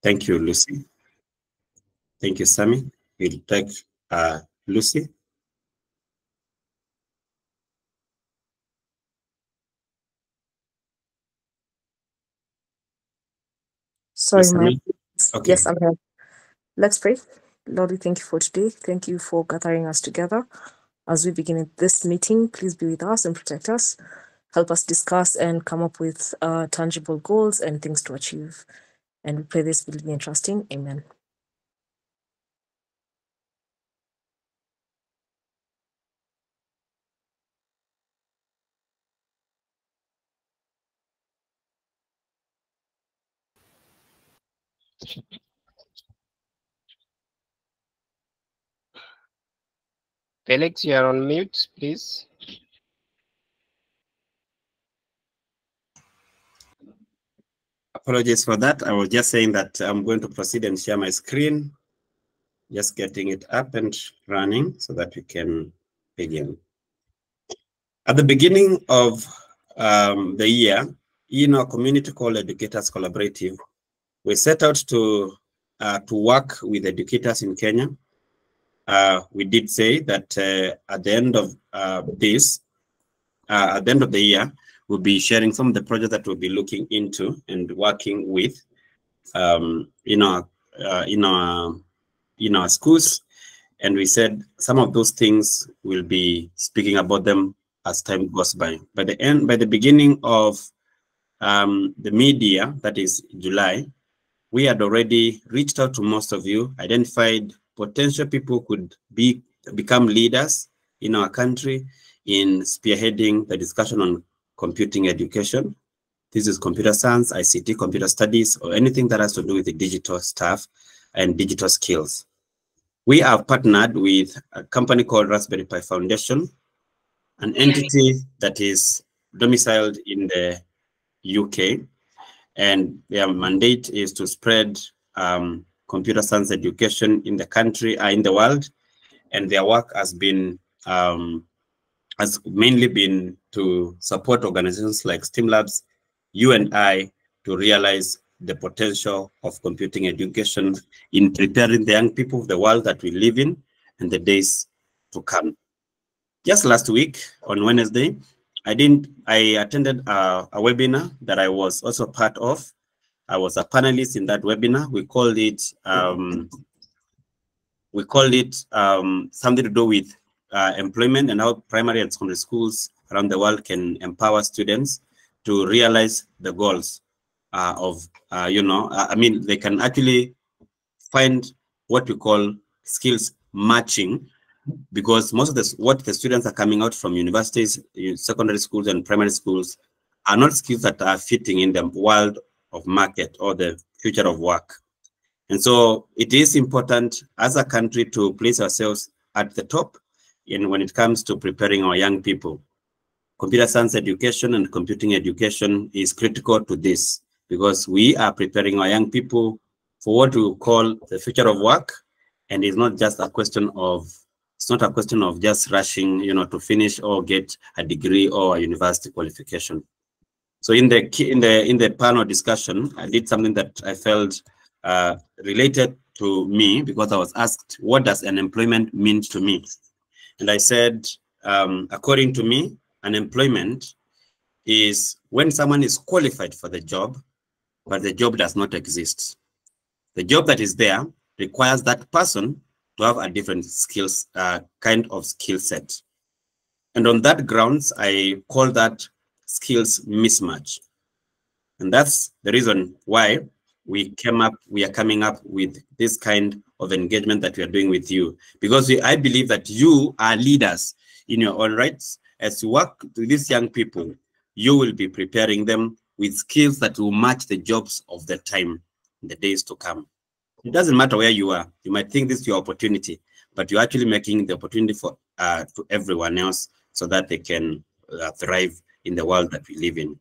Thank you, Lucy. Thank you, Sammy. We'll take Lucy. Sorry, okay. Yes, I'm here. Let's pray. Lord, we thank you for today. Thank you for gathering us together. As we begin this meeting, please be with us and protect us. Help us discuss and come up with tangible goals and things to achieve. And we pray this, believing and trusting. Amen. Felix, you are on mute, please. Apologies for that. I was just saying that I'm going to proceed and share my screen. Just getting it up and running so that we can begin. At the beginning of the year, in our community called Educators Collaborative, we set out to work with educators in Kenya. We did say that at the end of at the end of the year, we'll be sharing some of the projects that we'll be looking into and working with in our schools. And we said some of those things we'll be speaking about them as time goes by. By the beginning of the mid-year, that is July, we had already reached out to most of you, identified potential people who could become leaders in our country in spearheading the discussion on computing education. This is computer science, ICT, computer studies, or anything that has to do with the digital stuff and digital skills. We have partnered with a company called Raspberry Pi Foundation, an entity that is domiciled in the UK, and their mandate is to spread computer science education in the country, in the world, and their work has been has mainly been to support organizations like STEAMLabs, you and I, to realize the potential of computing education in preparing the young people of the world that we live in and the days to come. Just last week on Wednesday, I attended a webinar that I was also part of. I was a panelist in that webinar. We called it something to do with employment and how primary and secondary schools around the world can empower students to realize the goals they can actually find what we call skills matching, because most of what the students are coming out from universities, secondary schools and primary schools are not skills that are fitting in the world of market or the future of work. And so it is important as a country to place ourselves at the top when it comes to preparing our young people. Computer science education and computing education is critical to this, because we are preparing our young people for what we call the future of work. And it's not just a question of, just rushing, to finish or get a degree or a university qualification. So in the panel discussion, I did something that I felt related to me, because I was asked, what does unemployment mean to me? And I said, according to me, unemployment is when someone is qualified for the job, but the job does not exist. The job that is there requires that person to have a different kind of skill set. And on that grounds, I call that skills mismatch. And that's the reason why we are coming up with this kind of engagement that we are doing with you, because I believe that you are leaders in your own rights. As you work with these young people, you will be preparing them with skills that will match the jobs of the time in the days to come. It doesn't matter where you are. You might think this is your opportunity, but you're actually making the opportunity for to everyone else so that they can thrive in the world that we live in.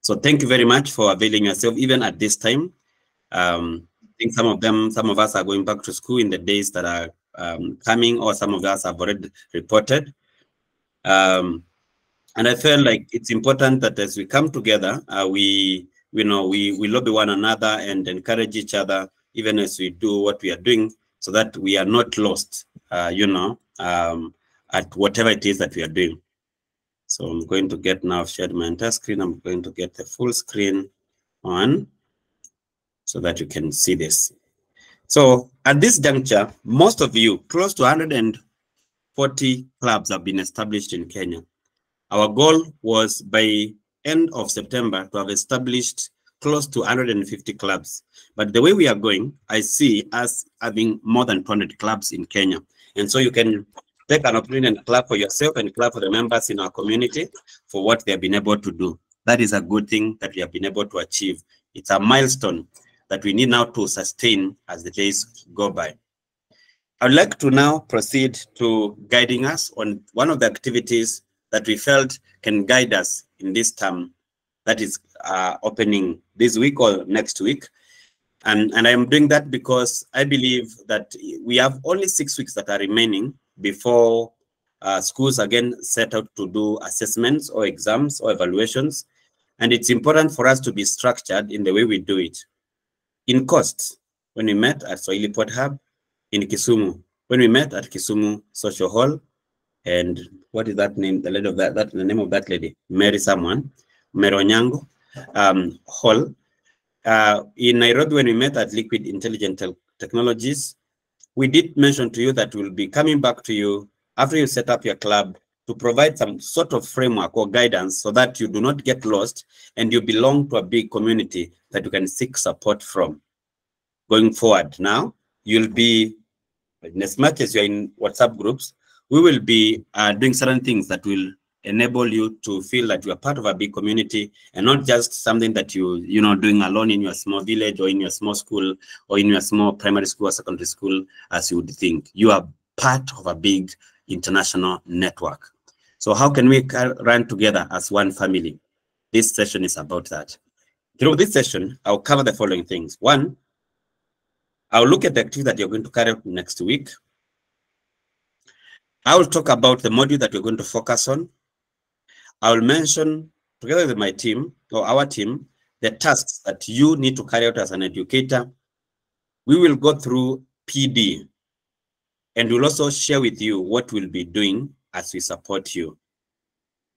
So thank you very much for availing yourself, even at this time. I think some of us are going back to school in the days that are coming, or some of us have already reported. And I felt like it's important that as we come together, we you know, we lobby one another and encourage each other, even as we do what we are doing, so that we are not lost, you know, at whatever it is that we are doing. So I'm going to get now shared my entire screen. I'm going to get the full screen on so that you can see this. So at this juncture, most of you, close to 140 clubs have been established in Kenya. Our goal was by end of September to have established close to 150 clubs. But the way we are going, I see us having more than 200 clubs in Kenya. And so you can take an opportunity and clap for yourself and clap for the members in our community for what they have been able to do. That is a good thing that we have been able to achieve. It's a milestone that we need now to sustain as the days go by. I'd like to now proceed to guiding us on one of the activities that we felt can guide us in this term that is opening this week or next week. And I am doing that because I believe that we have only 6 weeks that are remaining before schools again set out to do assessments or exams or evaluations. And it's important for us to be structured in the way we do it. In costs, when we met at Swahili Port Hub, in Kisumu, when we met at Kisumu Social Hall, and what is that name? The lady of the name of that lady, Mary someone, Meronyango Hall. In Nairobi, when we met at Liquid Intelligent Technologies, we did mention to you that we'll be coming back to you after you set up your club to provide some sort of framework or guidance so that you do not get lost and you belong to a big community that you can seek support from. Going forward now, you'll be, as much as you're in WhatsApp groups, we will be doing certain things that will enable you to feel that you are part of a big community and not just something that you know, doing alone in your small village or in your small school or in your small primary school or secondary school as you would think. You are part of a big international network. So how can we run together as one family? This session is about that. Through this session, I'll cover the following things. One, I'll look at the activity that you're going to carry out next week. I will talk about the module that we're going to focus on. I will mention, together with my team, or our team, the tasks that you need to carry out as an educator. We will go through PD, and we'll also share with you what we'll be doing as we support you.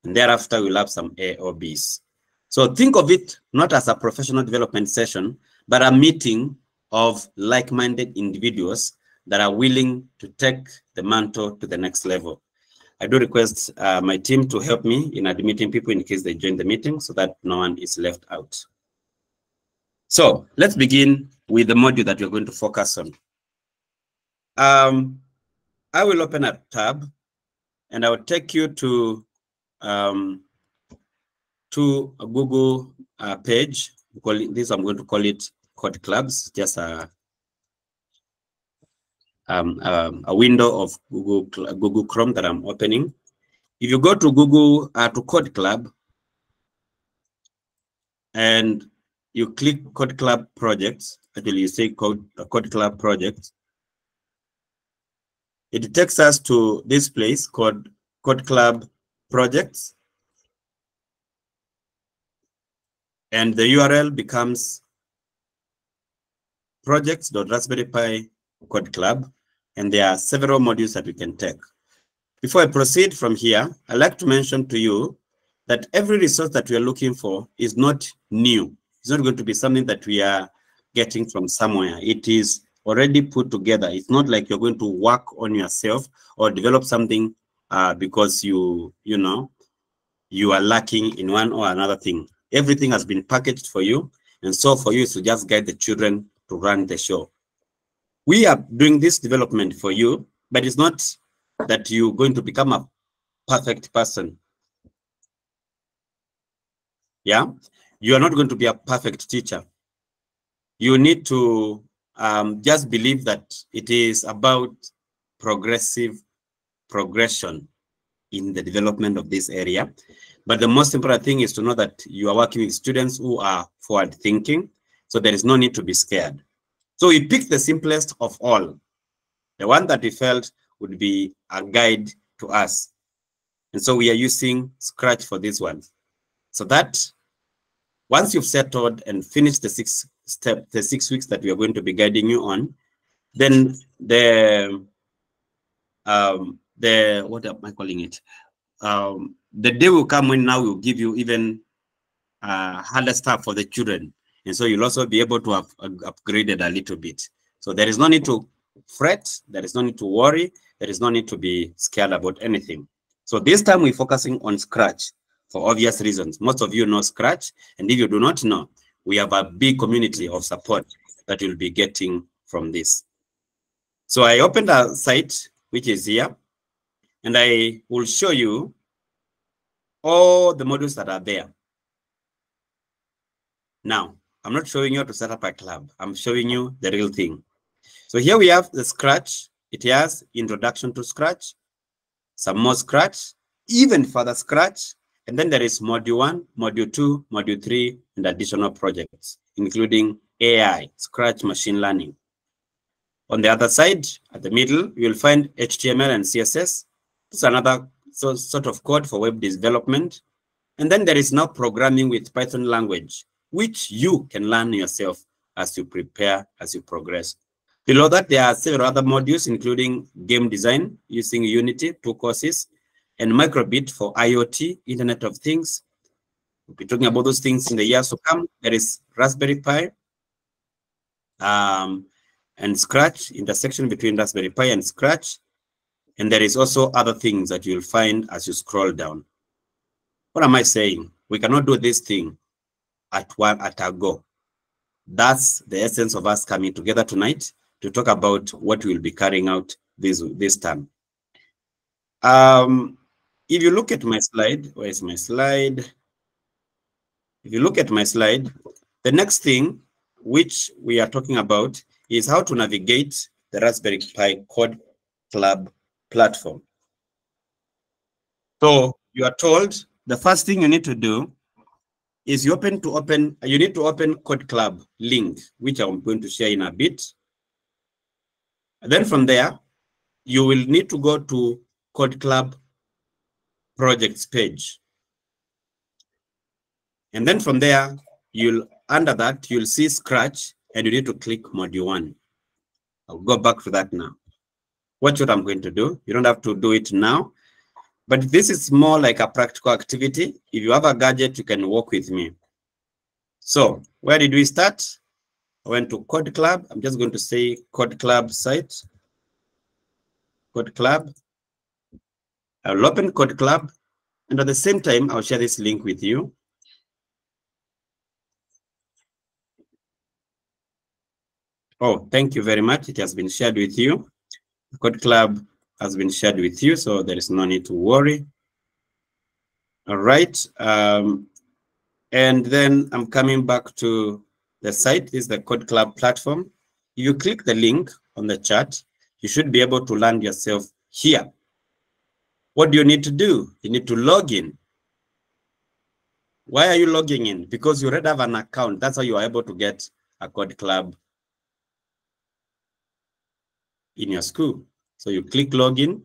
And thereafter, we'll have some A or Bs. So think of it not as a professional development session, but a meeting of like-minded individuals that are willing to take the mantle to the next level. I do request my team to help me in admitting people in case they join the meeting so that no one is left out. So let's begin with the module that we're going to focus on. I will open a tab and I will take you to a Google page. I'm going to call it Code Clubs, just a window of Google Chrome that I'm opening. If you go to Google, to Code Club, and you click Code Club projects, actually you say Code Club projects, it takes us to this place called Code Club projects. And the URL becomes projects.raspberry Pi Code Club. And there are several modules that we can take. Before I proceed from here, I'd like to mention to you that every resource that we are looking for is not new. It's not going to be something that we are getting from somewhere. It is already put together. It's not like you're going to work on yourself or develop something because you are lacking in one or another thing. Everything has been packaged for you. And so for you is to just guide the children to run the show. We are doing this development for you, but it's not that you're going to become a perfect person. Yeah, you are not going to be a perfect teacher. You need to just believe that it is about progression in the development of this area. But the most important thing is to know that you are working with students who are forward thinking, so there is no need to be scared. So we picked the simplest of all, the one that we felt would be a guide to us. And so we are using Scratch for this one. So that Once you've settled and finished the 6 weeks that we are going to be guiding you on, then what am I calling it? The day will come when now we'll give you even harder stuff for the children. And so you'll also be able to have upgraded a little bit. So there is no need to fret. There is no need to worry. There is no need to be scared about anything. So this time we're focusing on Scratch for obvious reasons. Most of you know Scratch. And if you do not know, we have a big community of support that you'll be getting from this. So I opened a site, which is here, and I will show you all the modules that are there. Now, I'm not showing you how to set up a club. I'm showing you the real thing. So here we have the Scratch. It has introduction to Scratch, some more Scratch, even further Scratch. And then there is module 1, module 2, module 3, and additional projects, including AI, Scratch machine learning. On the other side, at the middle, you'll find HTML and CSS. It's another sort of code for web development. And then there is now programming with Python language, which you can learn yourself as you prepare, as you progress. Below that, there are several other modules, including game design using Unity, 2 courses, and microbit for IoT, Internet of Things. We'll be talking about those things in the years to come. There is Raspberry Pi and Scratch, intersection between Raspberry Pi and Scratch. And there is also other things that you'll find as you scroll down. What am I saying? We cannot do this thing at a go. That's the essence of us coming together tonight to talk about what we'll be carrying out this time. If you look at my slide, where is my slide? If you look at my slide, the next thing which we are talking about is how to navigate the Raspberry Pi Code Club platform. So you are told the first thing you need to do is you need to open Code Club link, which I'm going to share in a bit. And then from there, you will need to go to Code Club projects page. And then from there, under that, you'll see Scratch, and you need to click module 1. I'll go back to that now. Watch what I'm going to do. You don't have to do it now, but this is more like a practical activity. If you have a gadget, you can walk with me. So where did we start? I went to Code Club. I'm just going to say Code Club site. Code Club. I'll open Code Club, and at the same time, I'll share this link with you. Oh, thank you very much. It has been shared with you. The Code Club has been shared with you, so there is no need to worry. All right. And then I'm coming back to the site. This is the Code Club platform. If you click the link on the chat, you should be able to land yourself here. What do you need to do? You need to log in. Why are you logging in? Because you already have an account. That's how you are able to get a Code Club in your school. So you click login.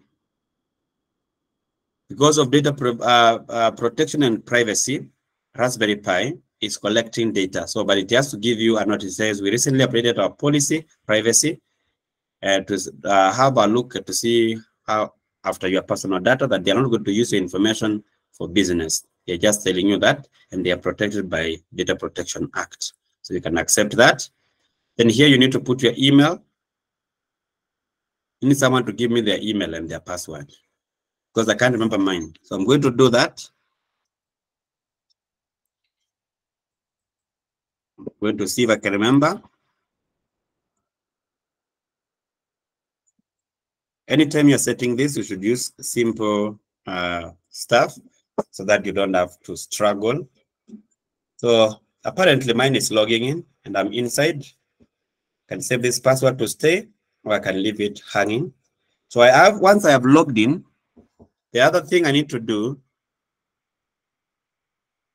Because of data protection and privacy, Raspberry Pi is collecting data. So, but it has to give you a notice. It says we recently updated our policy, privacy, to have a look to see how, after your personal data, that they're not going to use your information for business. They're just telling you that, and they are protected by Data Protection Act. So you can accept that. Then here you need to put your email. You need someone to give me their email and their password, because I can't remember mine. So I'm going to do that. I'm going to see if I can remember. Anytime you're setting this, you should use simple stuff so that you don't have to struggle. So apparently mine is logging in and I'm inside. I can save this password to stay, or I can leave it hanging. So once I have logged in, the other thing I need to do,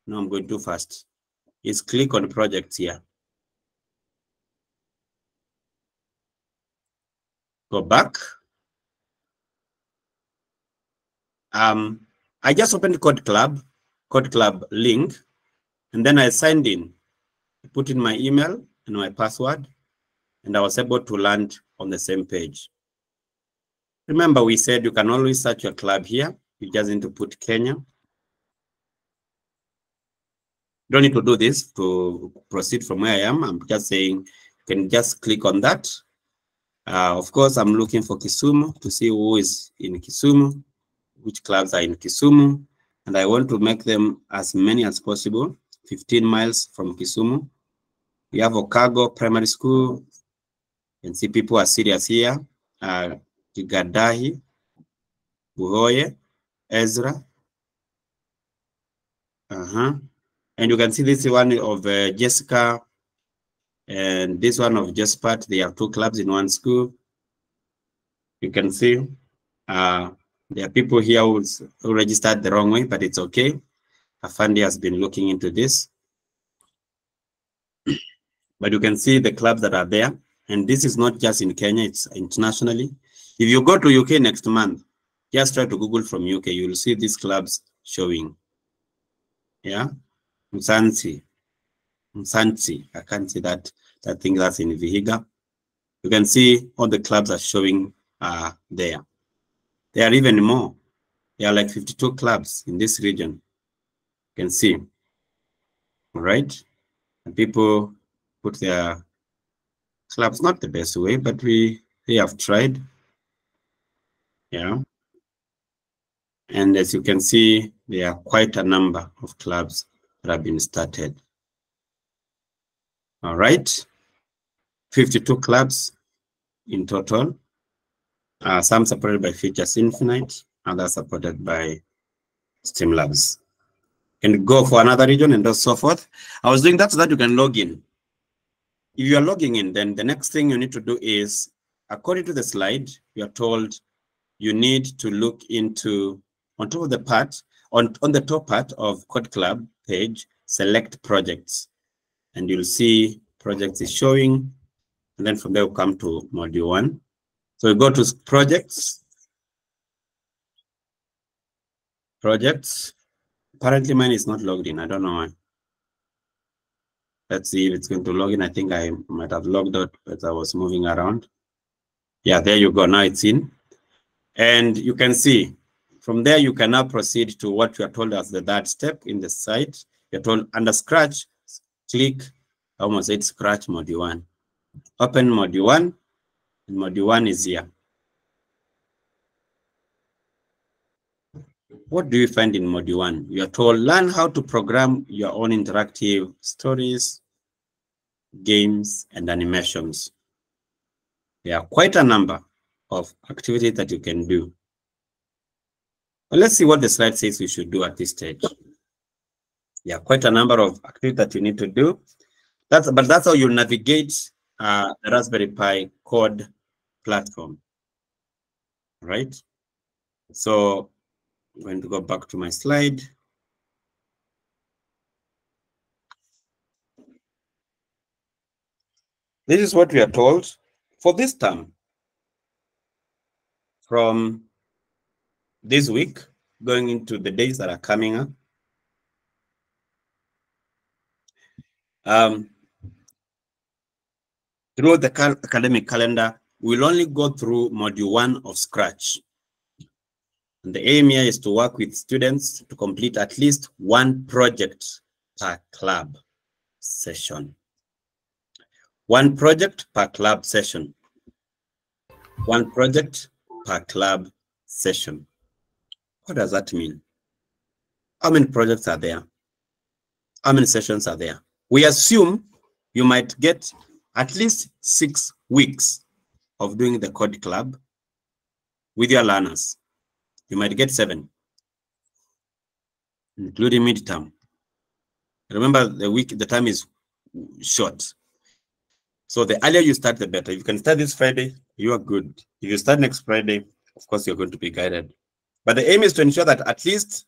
no, I'm going too fast, is click on projects here. Go back. I just opened Code Club link. And then I signed in, put in my email and my password, and I was able to land on the same page. Remember, we said you can always search your club here. You just need to put Kenya. You don't need to do this to proceed from where I am. I'm just saying you can just click on that. Of course, I'm looking for Kisumu to see who is in Kisumu, which clubs are in Kisumu, and I want to make them as many as possible, 15 miles from Kisumu. We have Okago Primary School. You can see people are serious here. Kigadahi, Buhoye, Ezra. And you can see this one of Jessica and this one of Jespat. They have two clubs in one school. You can see there are people here who registered the wrong way, but it's okay. Afandi has been looking into this. But you can see the clubs that are there. And this is not just in Kenya, it's internationally. If you go to UK next month, just try to Google from UK, you'll see these clubs showing. Yeah, Msansi, I can't see that thing that's in Vihiga. You can see all the clubs are showing there. There are even more. There are like 52 clubs in this region. You can see, all right? And people put their clubs, not the best way, but they have tried. Yeah. And as you can see, there are quite a number of clubs that have been started. All right. 52 clubs in total. Some supported by Features Infinite, others supported by STEAMLabs. And go for another region and so forth. I was doing that so that you can log in. If you are logging in, then the next thing you need to do is, according to the slide, you are told you need to look into, on top of the part, on the top part of Code Club page, select projects. And you'll see projects is showing. And then from there, we'll come to module 1. So we go to projects. Projects. Apparently mine is not logged in. I don't know why. Let's see if it's going to log in. I think I might have logged out as I was moving around. Yeah, there you go. Now it's in. And you can see from there, you can now proceed to what you are told as the third step in the site. You're told under Scratch, click, I almost said Scratch module 1. Open module 1, and module 1 is here. What do you find in module 1? You're told learn how to program your own interactive stories, games, and animations. There are quite a number of activities that you can do. Well, let's see what the slide says we should do at this stage. Yeah, quite a number of activities that you need to do. But that's how you navigate the Raspberry Pi code platform, right? So I'm going to go back to my slide. This is what we are told for this term. From this week, going into the days that are coming up. Through the academic calendar, we'll only go through module 1 of Scratch. And the aim here is to work with students to complete at least one project per club session. One project per club session. One project per club session. What does that mean? How many projects are there? How many sessions are there? We assume you might get at least 6 weeks of doing the code club with your learners. You might get 7, including midterm. Remember, the time is short. So the earlier you start, the better. If you can start this Friday, you are good. If you start next Friday, of course, you're going to be guided. But the aim is to ensure that at least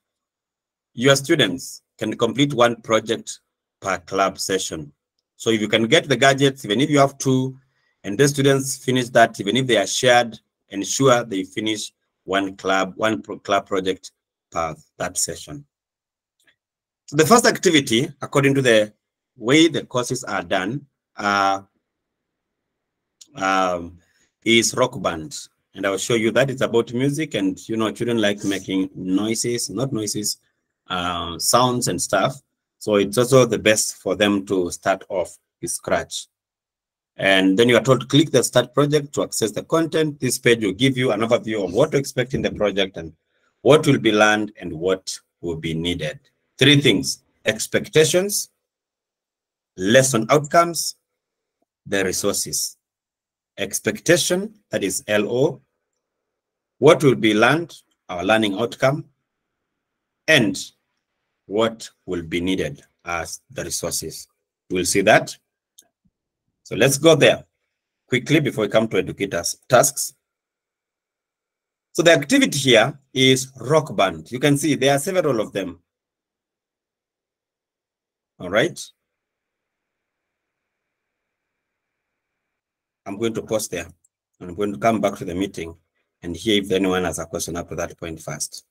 your students can complete one project per club session. So if you can get the gadgets, even if you have 2, and the students finish that, even if they are shared, ensure they finish one club project per that session. So the first activity, according to the way the courses are done, is rock band. And I'll show you that it's about music, and children like making noises, not noises, sounds and stuff. So it's also the best for them to start off with Scratch. And then you are told to click the Start Project to access the content. This page will give you an overview of what to expect in the project and what will be learned and what will be needed. 3 things: expectations, lesson outcomes, the resources. Expectation, that is LO, what will be learned, our learning outcome, and what will be needed as the resources. We'll see that. So let's go there quickly before we come to educators' tasks. So the activity here is rock band. You can see there are several of them. All right. I'm going to pause there. I'm going to come back to the meeting and hear if anyone has a question up to that point first.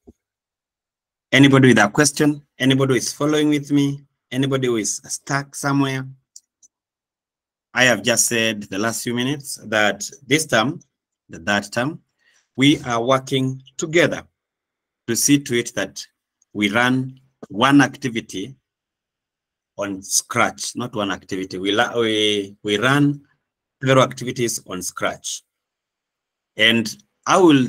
Anybody with a question? Anybody who is following with me? Anybody who is stuck somewhere? I have just said the last few minutes that this term, the third term, we are working together to see to it that we run one activity on Scratch, not one activity. We run several activities on Scratch. And I will,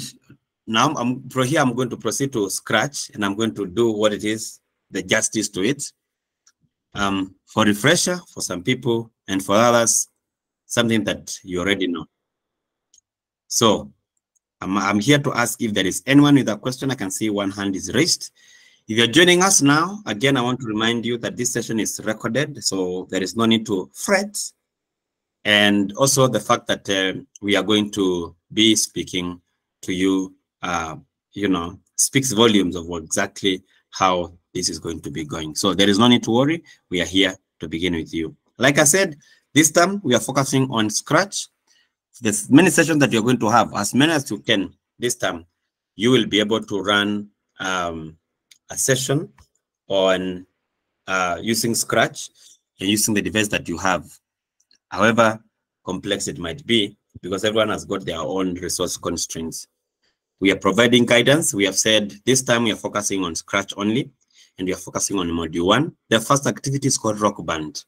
now from here, I'm going to proceed to Scratch, and I'm going to do what it is, the justice to it. For refresher, for some people, and for others, something that you already know. So I'm here to ask if there is anyone with a question. I can see one hand is raised. If you're joining us now, again, I want to remind you that this session is recorded, so there is no need to fret. And also the fact that we are going to be speaking to you, speaks volumes of exactly how this is going to be going. So there is no need to worry. We are here to begin with you. Like I said, this time we are focusing on Scratch. There's many sessions that you're going to have, as many as you can. This time, you will be able to run a session on using Scratch and using the device that you have. However complex it might be, because everyone has got their own resource constraints. We are providing guidance. We have said this time we are focusing on Scratch only, and we are focusing on module 1. The first activity is called Rock Band.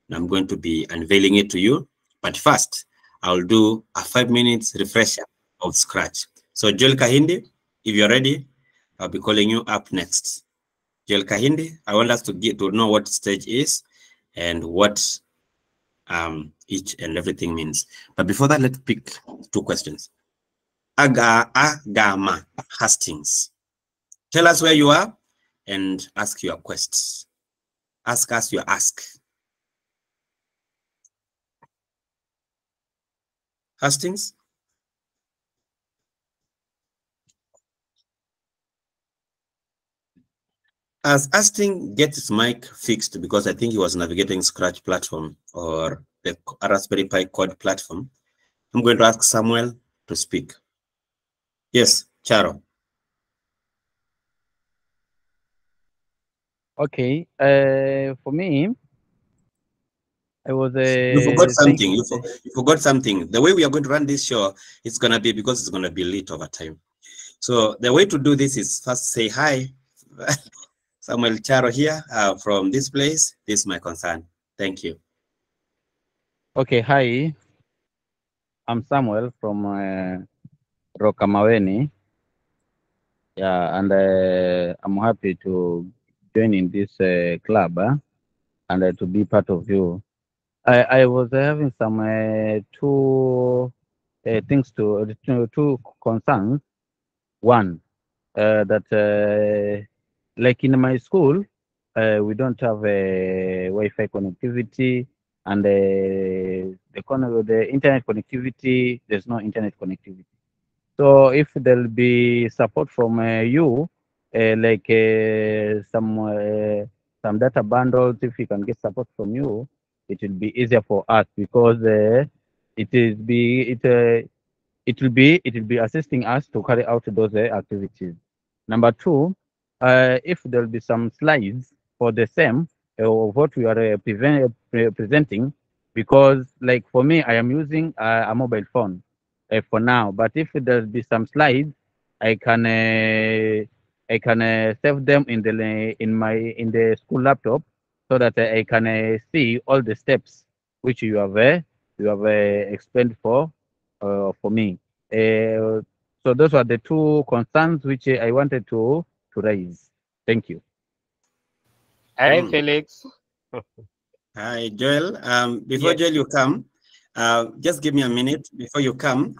And I'm going to be unveiling it to you. But first, I'll do a 5 minutes refresher of Scratch. So Joel Kahindi, if you're ready, I'll be calling you up next. Joel Kahindi, I want us to get to know what stage is and what each and everything means. But before that, let's pick 2 questions. Agama Hastings. Tell us where you are and ask your questions. Ask us your ask. Hastings? As Hastings gets his mic fixed, because I think he was navigating Scratch platform or the Raspberry Pi code platform, I'm going to ask Samuel to speak. Yes, Charo. Okay, for me, I was You forgot something. You forgot something. The way we are going to run this show, it's going to be, because it's going to be late over time. So the way to do this is first say hi. Samuel Charo here from this place. This is my concern. Thank you. Okay, hi. I'm Samuel from Rokamaweni. Yeah, and I'm happy to join in this club and to be part of you. I was having some two things two concerns. One, that like in my school, we don't have Wi-Fi connectivity, and the internet connectivity, there's no internet connectivity. So if there'll be support from you, like some data bundles, if we can get support from you, it will be easier for us, because it will be assisting us to carry out those activities. Number 2, if there'll be some slides for the same of what we are presenting, because like for me, I am using a mobile phone for now. But if there'll be some slides, I can save them in the school laptop, so that I can see all the steps which you have explained for me. So those are the two concerns which I wanted to raise. Thank you. Hi, Mm. Felix. Hi, Joel. Before Yes. Joel, you come, just give me a minute before you come.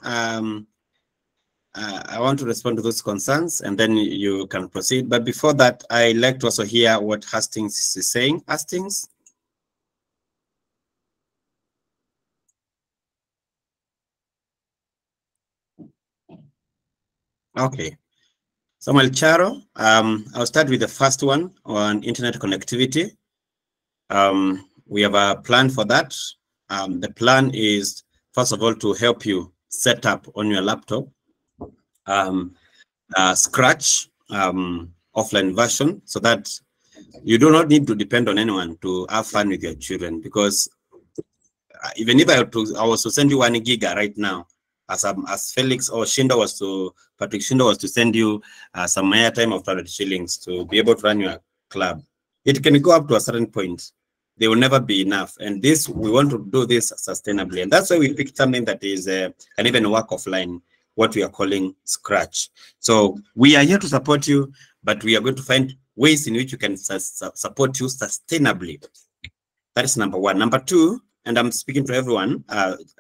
I want to respond to those concerns and then you can proceed. But before that, I like to also hear what Hastings is saying. Hastings? Okay. Samuel Charo, I'll start with the first one on internet connectivity. We have a plan for that. The plan is, first of all, to help you set up on your laptop Scratch offline version, so that you do not need to depend on anyone to have fun with your children. Because even if I was to send you 1 giga right now, as Felix or Patrick Shindo was to send you some airtime of 200 shillings to be able to run your club, it can go up to a certain point. They will never be enough. And this, we want to do this sustainably. And that's why we picked something that is can even work offline, what we are calling Scratch. So we are here to support you, but we are going to find ways in which you can support you sustainably. That is number one. Number two, and I'm speaking to everyone.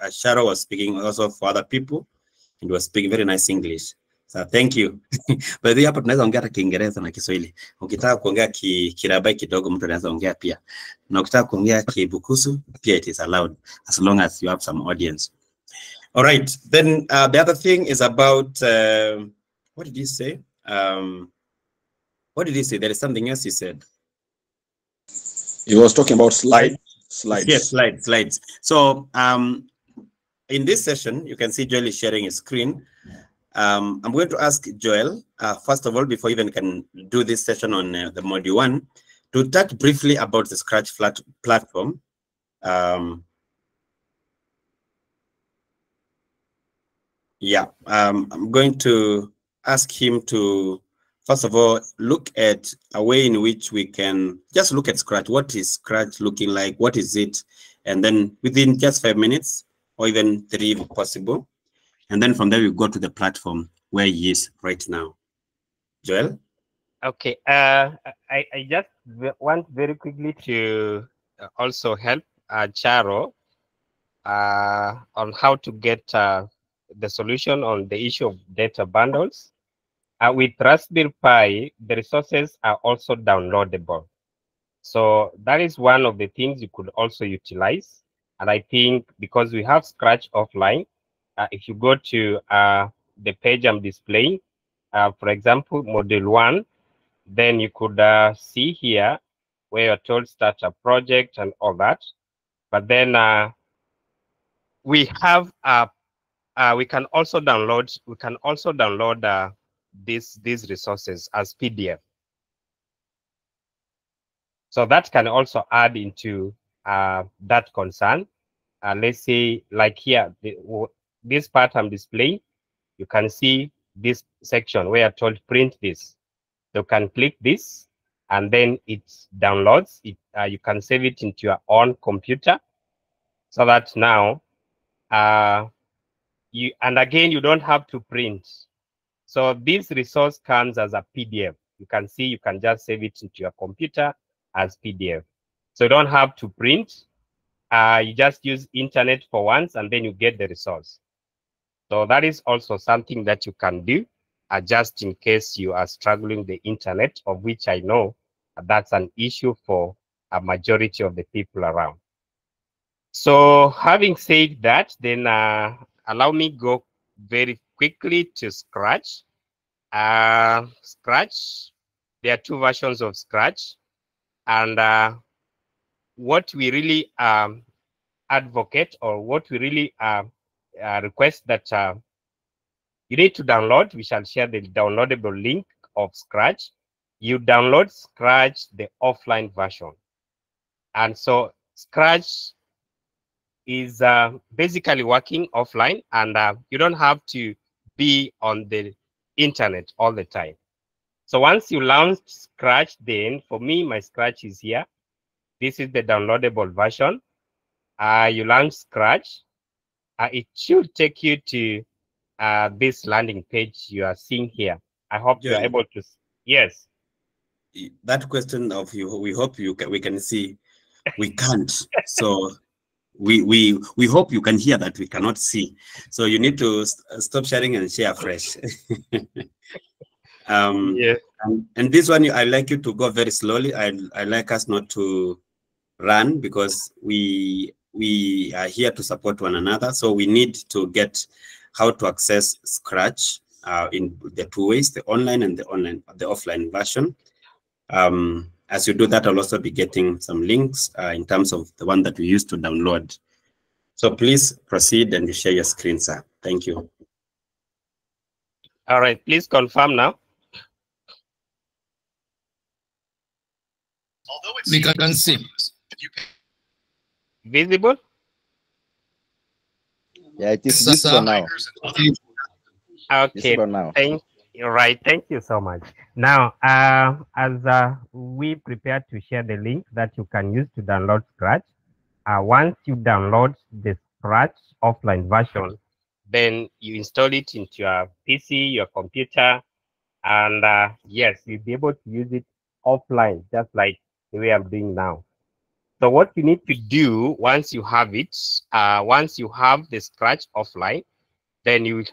Shara was speaking also for other people, and was speaking very nice English. So thank you. But hapa tunaweza ongea hata Kiingereza na Kiswahili. Ukitaka kuongea Kirabai kidogo mtu anaweza ongea pia. Na ukitaka kuongea Kibukusu pia it is allowed, as long as you have some audience. All right. Then the other thing is about what did he say? What did he say? There is something else he said. He was talking about slides. Yes, slides. So in this session, you can see Joel is sharing his screen. I'm going to ask Joel, first of all, before even can do this session on the module 1, to touch briefly about the Scratch platform. I'm going to ask him to, first of all, look at a way in which we can just look at Scratch. What is Scratch looking like? What is it? And then within just 5 minutes, or even 3 if possible. And then from there, we go to the platform where he is right now. Joel? Okay. I just want very quickly to also help Charo on how to get the solution on the issue of data bundles. With Raspberry Pi, the resources are also downloadable. So that is one of the things you could also utilize. And I think because we have Scratch offline, if you go to the page I'm displaying, for example, module 1, then you could see here where you're told start a project and all that. But then we have we can also download these resources as PDF. So that can also add into that concern. Let's say like here, this part I'm displaying, you can see this section where you're told print this. You can click this and then it downloads it. You can save it into your own computer, so that now and again, you don't have to print. So this resource comes as a PDF. You can see, you can just save it into your computer as PDF. So you don't have to print. You just use internet for once and then you get the resource. So that is also something that you can do just in case you are struggling with the internet, of which I know that's an issue for a majority of the people around. So having said that, then allow me go very quickly to Scratch. Scratch, there are 2 versions of Scratch. And what we really advocate, or what we really request that you need to download, we shall share the downloadable link of Scratch. you download Scratch, the offline version. And so Scratch is basically working offline, and you don't have to be on the internet all the time. So once you launch Scratch, then for me, my Scratch is here. This is the downloadable version. You launch Scratch. It should take you to this landing page you are seeing here. I hope you are able to. Yes. That question of you, we hope we can see. We can't. So we hope you can hear that we cannot see. So you need to stop sharing and share fresh. Yes. And this one, I like you to go very slowly. I like us not to run, because we are here to support one another. So we need to get how to access Scratch in the two ways, the online and the offline version. As you do that, I'll also be getting some links in terms of the one that we used to download. So please proceed and share your screen, sir. Thank you. All right, please confirm now. We can see. Visible? Yeah, it is visible now. Okay, now. Thank you so much. Now, as we prepare to share the link that you can use to download Scratch, once you download the Scratch offline version, then you install it into your PC, your computer, and yes, you'll be able to use it offline, just like the way I'm doing now. So what you need to do once you have it, once you have the Scratch offline, then you'll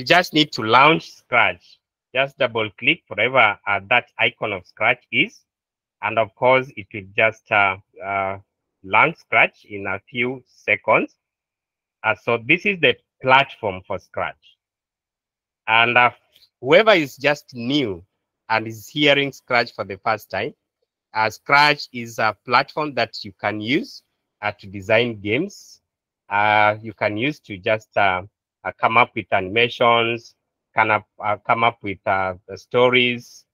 just need to launch Scratch. Just double click wherever that icon of Scratch is. And of course, it will just launch Scratch in a few seconds. So this is the platform for Scratch. And whoever is just new and is hearing Scratch for the first time, Scratch is a platform that you can use to design games. You can use to just come up with animations, come up with stories.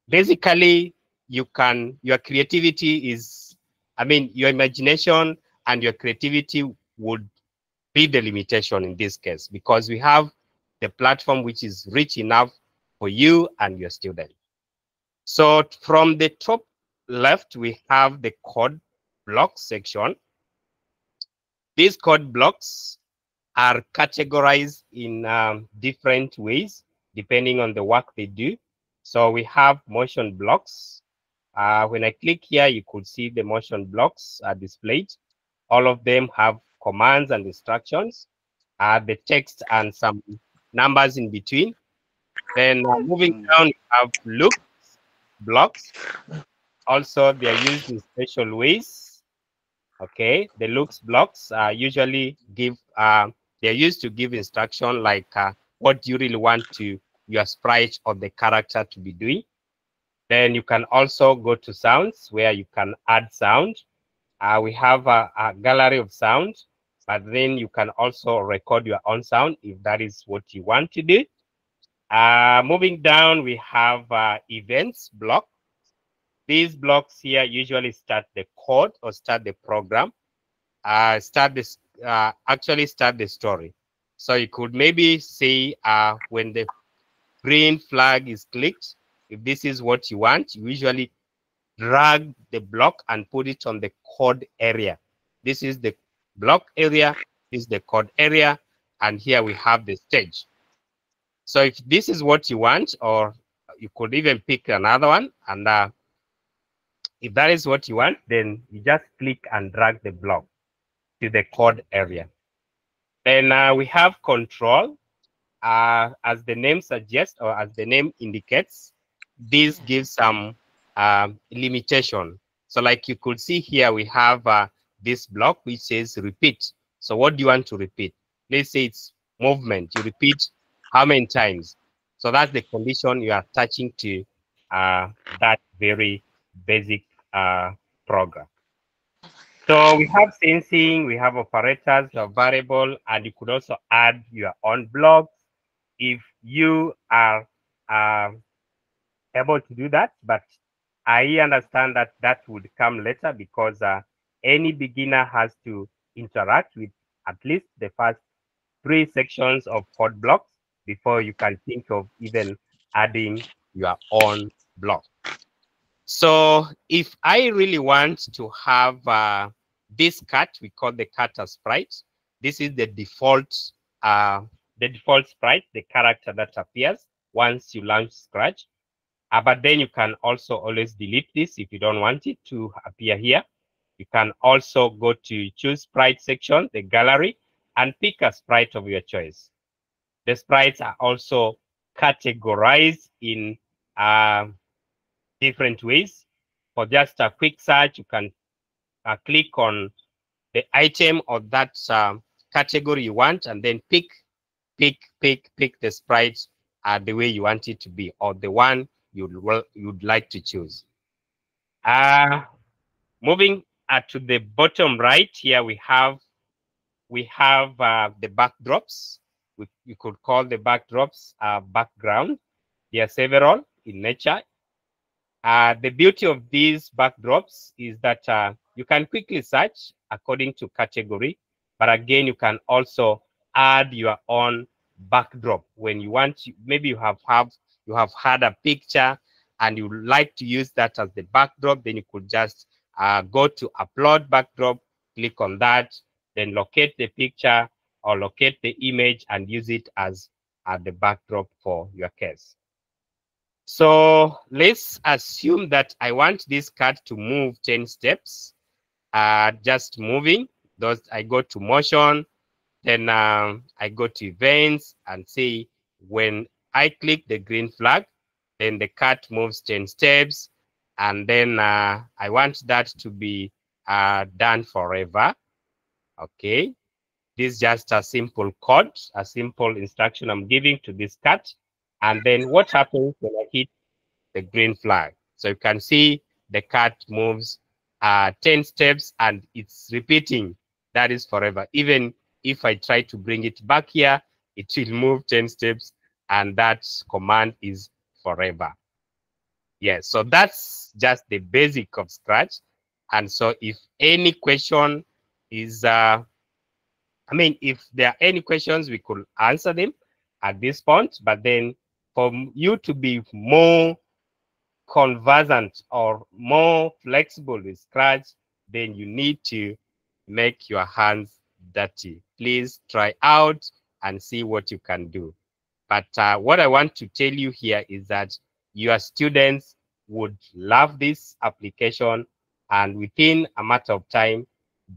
Basically, your creativity is, your imagination and your creativity would be the limitation in this case, because we have the platform which is rich enough for you and your student. So from the top left, we have the code block section. These code blocks are categorized in different ways, depending on the work they do. So we have motion blocks. When I click here, you could see the motion blocks are displayed. All of them have commands and instructions, the text and some numbers in between. Then moving down, we have loop blocks. Also, they are used in special ways. Okay, the looks blocks usually give, they're used to give instruction like what you really want your sprite or the character to be doing. Then you can also go to sounds where you can add sound. We have a gallery of sound, but then you can also record your own sound if that is what you want to do. Moving down, we have events block. These blocks here usually start the code or start the program, actually start the story. So you could maybe say when the green flag is clicked, if this is what you want, you usually drag the block and put it on the code area. This is the block area, this is the code area, and here we have the stage. So if this is what you want, or you could even pick another one, and if that is what you want, then you just click and drag the block to the code area. Then we have control. As the name suggests, or as the name indicates, this gives some limitation. So like you could see here, we have this block which says repeat. So what do you want to repeat? Let's say it's movement. You repeat how many times? So that's the condition you are attaching to that very basic program. So we have sensing, we have operators, you have variable, and you could also add your own blocks if you are able to do that, but I understand that that would come later because any beginner has to interact with at least the first 3 sections of code blocks before you can think of even adding your own block. So if I really want to have this cat, we call the cat as sprite. This is the default sprite, the character that appears once you launch Scratch. But then you can also always delete this if you don't want it to appear here. You can also go to choose sprite section, the gallery, and pick a sprite of your choice. The sprites are also categorized in different ways. For just a quick search, you can click on the item or that category you want, and then pick the sprite the way you want it to be, or the one you'd like to choose. Moving to the bottom right here, we have the backdrops. You could call the backdrops background. There are several in nature. The beauty of these backdrops is that you can quickly search according to category, but again, you can also add your own backdrop when you want to. Maybe you have had a picture and you like to use that as the backdrop, then you could just go to upload backdrop, click on that, then locate the picture or locate the image and use it as the backdrop for your case. So let's assume that I want this cat to move 10 steps. Just moving. Those I go to motion, then I go to events and say when I click the green flag, then the cat moves 10 steps, and then I want that to be done forever. Okay, this is just a simple code, a simple instruction I'm giving to this cat. And then what happens when I hit the green flag? So you can see the cat moves 10 steps and it's repeating. That is forever. Even if I try to bring it back here, it will move 10 steps and that command is forever. Yes, so that's just the basic of Scratch. And so if any question is, if there are any questions, we could answer them at this point, but then for you to be more conversant or more flexible with Scratch, then you need to make your hands dirty. Please try out and see what you can do. But what I want to tell you here is that your students would love this application, and within a matter of time,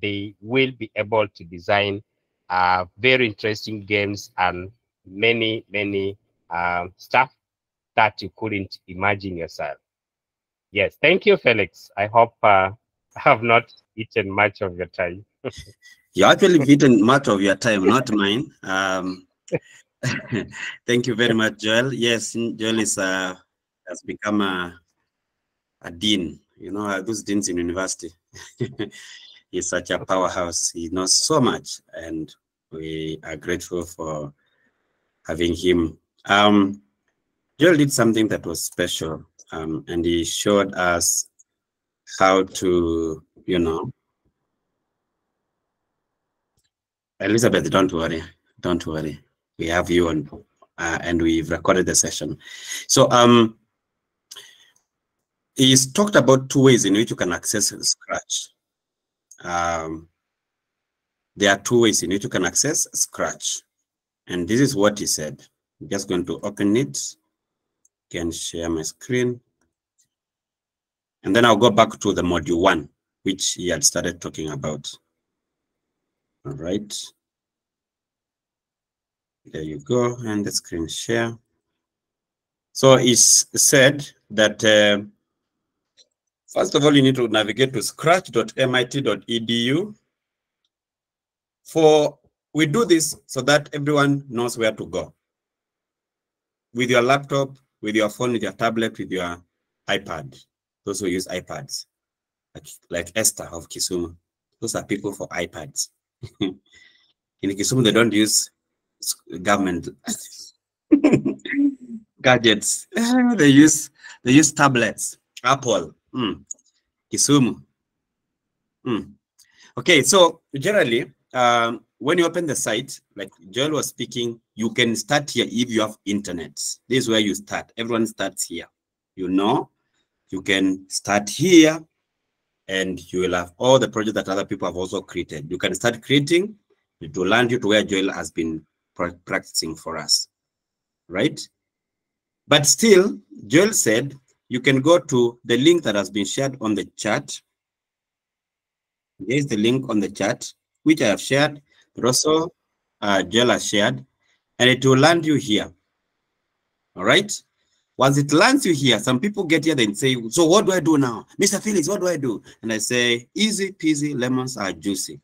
they will be able to design very interesting games and many stuff that you couldn't imagine yourself. Yes, thank you, Felix. I hope I have not eaten much of your time. You actually have eaten much of your time, not mine. Thank you very much, Joel. Yes, Joel is has become a dean. You know, those deans in university. He's such a powerhouse. He knows so much, and we are grateful for having him. Joel did something that was special, and he showed us how to, you know, Elizabeth, don't worry. We have you on, and we've recorded the session. So he's talked about 2 ways in which you can access Scratch. There are 2 ways in which you can access Scratch. And this is what he said. I'm just going to open it. Can share my screen. And then I'll go back to the module 1, which he had started talking about. All right. There you go, and the screen share. So it's said that first of all, you need to navigate to scratch.mit.edu. We do this so that everyone knows where to go. With your laptop, with your phone, with your tablet, with your iPad. Those who use iPads, like Esther of Kisumu. Those are people for iPads. In Kisumu, they don't use government gadgets. They use tablets. Apple. Kisumu. Okay, so generally, when you open the site, like Joel was speaking, you can start here if you have internet. This is where you start. Everyone starts here. You know, you can start here, and you will have all the projects that other people have also created. You can start creating. It will land you to where Joel has been practicing for us, right? But still, Joel said you can go to the link that has been shared on the chat. Here's the link on the chat, which I have shared, but also Joel has shared, and it will land you here. All right? Once it lands you here, some people get here and say, so what do I do now? Mr. Felix, what do I do? And I say, easy peasy, lemons are juicy.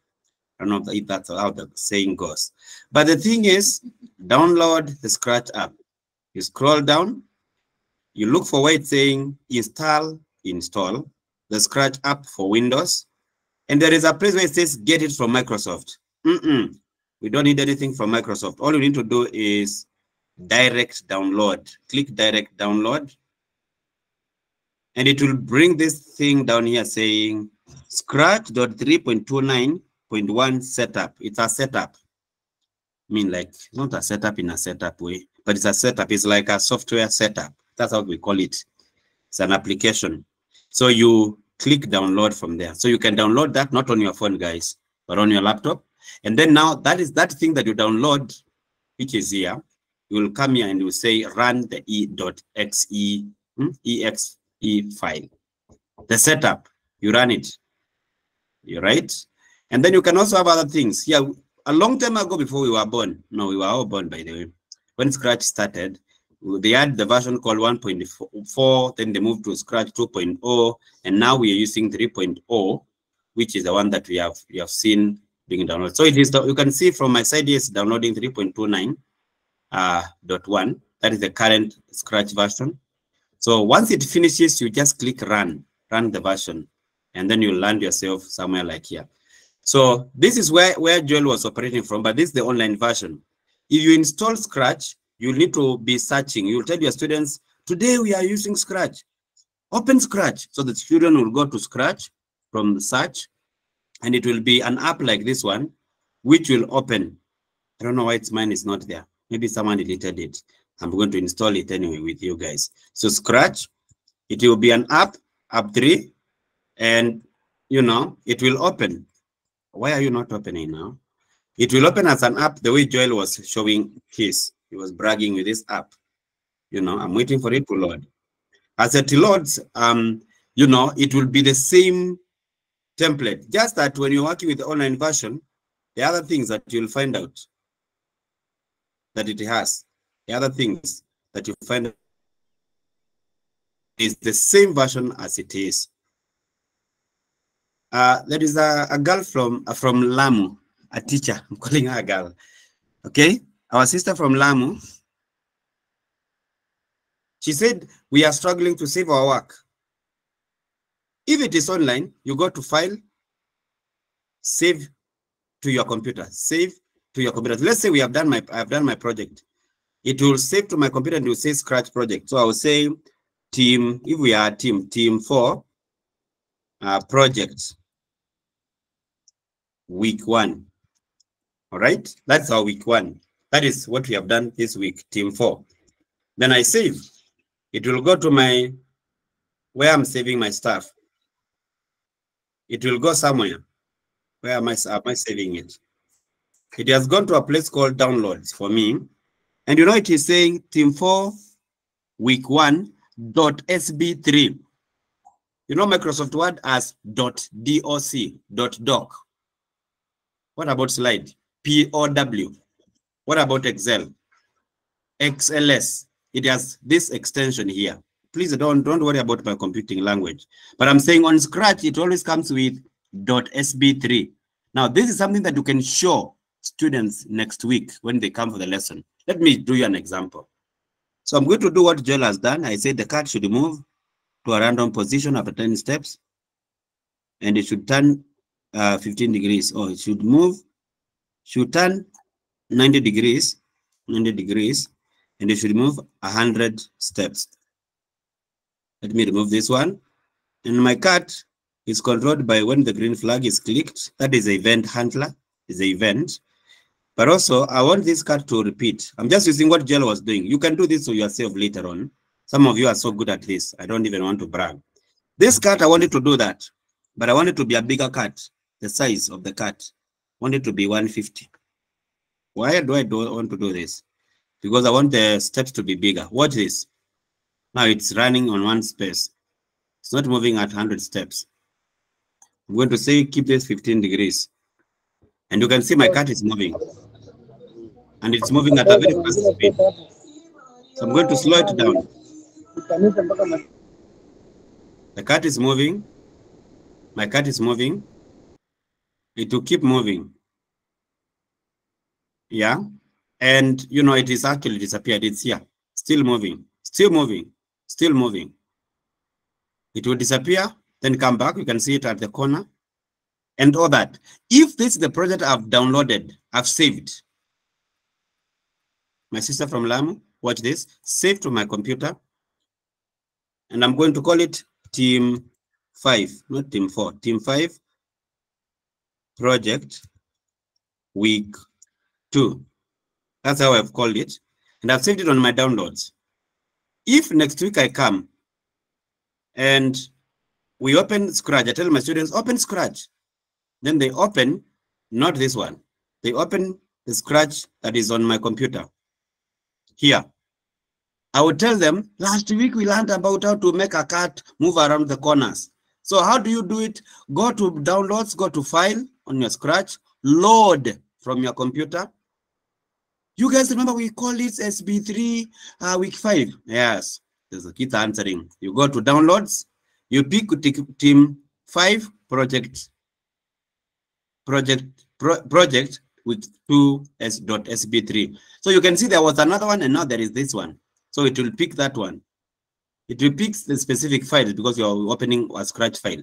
I don't know if that's how the saying goes. But the thing is, download the Scratch app. You scroll down, you look for where it's saying install the Scratch app for Windows. And there is a place where it says get it from Microsoft. We don't need anything from Microsoft. All you need to do is direct download. Click direct download. And it will bring this thing down here saying Scratch.3.29.1 setup. It's a setup. I mean, like, it's not a setup in a setup way, but it's a setup. It's like a software setup. That's how we call it. It's an application. So you click download from there. So you can download that not on your phone, guys, but on your laptop. And then now that is that thing that you download, which is here. You will come here and you will say run the exe file. The setup, you run it. You're right. And then you can also have other things. Yeah, a long time ago before we were born. No, we were all born, by the way. When Scratch started, they had the version called 1.4, then they moved to Scratch 2.0, and now we are using 3.0, which is the one that we have seen being downloaded. So it is, you can see from my side here, it's downloading 3.29.1. That is the current Scratch version. So once it finishes, you just click run the version, and then you'll land yourself somewhere like here. So this is where Joel was operating from, but this is the online version. If you install Scratch, you need to be searching. You'll tell your students, today we are using Scratch. Open Scratch. So the student will go to Scratch from search, and it will be an app like this one, which will open. I don't know why mine is not there. Maybe someone deleted it. I'm going to install it anyway with you guys. So Scratch, it will be an app 3, and it will open. Why are you not opening now? It will open as an app the way Joel was showing his. He was bragging with this app. I'm waiting for it to load. As it loads, it will be the same template. Just that when you're working with the online version, the other things that you'll find out that it has, the other things that you find out is the same version as it is. There is a girl from Lamu, a teacher. I'm calling her a girl. Okay, our sister from Lamu. She said, we are struggling to save our work. If it is online, you go to File, Save to your computer. Save to your computer. Let's say I've done my project. It will save to my computer and it will say Scratch project. So I will say team, if we are team 4, project, week 1. All right, that's our week 1. That is what we have done this week, team 4. Then I save. It will go to where I'm saving my stuff. It will go somewhere. Where am I saving it? It has gone to a place called downloads for me. And it is saying team 4, week 1, .sb3. Microsoft Word as .doc. What about slide? POW. What about Excel? XLS. It has this extension here. Please don't worry about my computing language. But I'm saying on Scratch, it always comes with .sb3. Now, this is something that you can show students next week when they come for the lesson. Let me do you an example. So I'm going to do what Joel has done. I said the card should move to a random position after 10 steps. And it should turn 15 degrees. Or it should turn 90 degrees. and you should remove 100 steps. Let me remove this one. And my cat is controlled by when the green flag is clicked. That is the event handler, is the event. But also, I want this cat to repeat. I'm just using what Joel was doing. You can do this to yourself later on. Some of you are so good at this. I don't even want to brag. This cat, I wanted to do that, but I want it to be a bigger cat. The size of the cat, I want it to be 150. Why do I want to do this? Because I want the steps to be bigger. Watch this. Now it's running on one space. It's not moving at 100 steps. I'm going to say keep this 15 degrees. And you can see my cat is moving. And it's moving at a very fast speed. So I'm going to slow it down. The cat is moving. My cat is moving. It will keep moving. Yeah. And, you know, it is actually disappeared. It's here. Still moving. Still moving. Still moving. It will disappear. Then come back. You can see it at the corner. And all that. If this is the project I've downloaded, I've saved. My sister from Lamu, watch this. Save to my computer. And I'm going to call it Team 5, not Team 4. Team 5 Project Week 2. That's how I've called it. And I've saved it on my downloads. If next week I come and we open Scratch, I tell my students, open Scratch. Then they open, not this one. They open the Scratch that is on my computer. Here. I would tell them, last week we learned about how to make a cat move around the corners. So how do you do it? Go to downloads, go to file on your Scratch, load from your computer. You guys remember we call it SB3 week 5? Yes, there's a kid answering. You go to downloads, you pick Team 5 project with 2s.sb3. So you can see there was another one and now there is this one. So it will pick that one. It will pick the specific file because you're opening a Scratch file.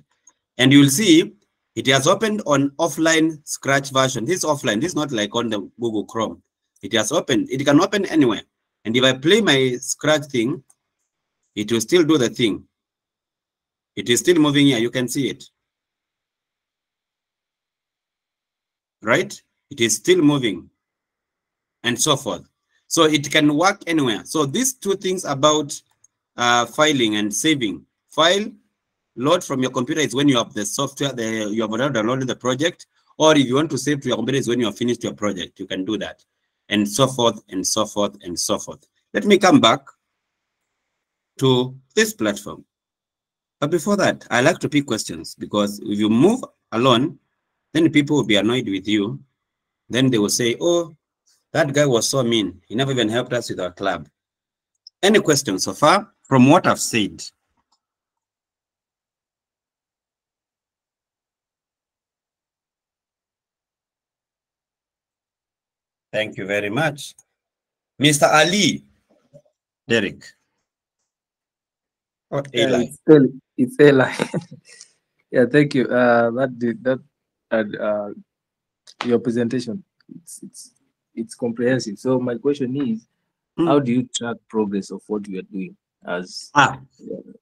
And you'll see it has opened on offline Scratch version. This is offline. This is not like on the Google Chrome. It has opened. It can open anywhere. And if I play my Scratch thing, it will still do the thing. It is still moving here. You can see it. Right? It is still moving. And so forth. So it can work anywhere. So these two things about filing and saving. File, load from your computer is when you have the software, you have already downloaded the project, or if you want to save to your computer is when you have finished your project. You can do that. And so forth, and so forth, and so forth. Let me come back to this platform. But before that, I like to pick questions because if you move alone, then people will be annoyed with you. Then they will say, oh, that guy was so mean. He never even helped us with our club. Any questions so far from what I've said? Thank you very much. Mr. Ali. Derek. Or Eli. It's Eli. Yeah, thank you. Your presentation, it's comprehensive. So my question is, how do you track progress of what you are doing as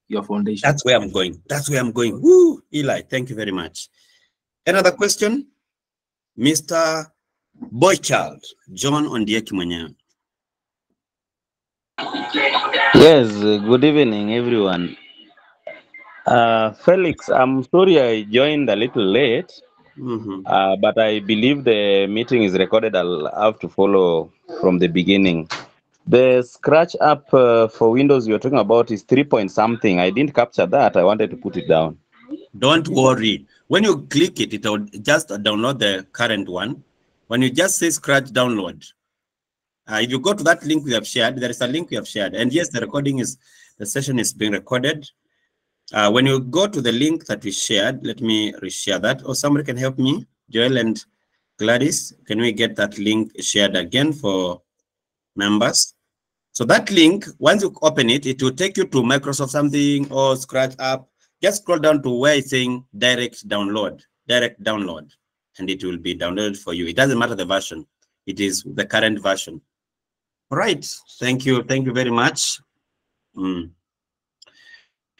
your foundation? That's where I'm going. That's where I'm going. Woo, Eli, thank you very much. Another question, Mr. Boychild, John Ondieki Mwenyewe. Yes, good evening, everyone. Felix, I'm sorry I joined a little late, but I believe the meeting is recorded. I'll have to follow from the beginning. The Scratch app for Windows you're talking about is 3 point something. I didn't capture that. I wanted to put it down. Don't worry. When you click it, it will just download the current one. When you just say Scratch download, if you go to that link we have shared, there is a link we have shared. And yes, the session is being recorded. When you go to the link that we shared, let me reshare that. Or somebody can help me, Joel and Gladys. Can we get that link shared again for members? So that link, once you open it, it will take you to Microsoft something or Scratch app. Just scroll down to where it's saying direct download, and it will be downloaded for you. It doesn't matter the version. It is the current version. All right. Thank you. Thank you very much.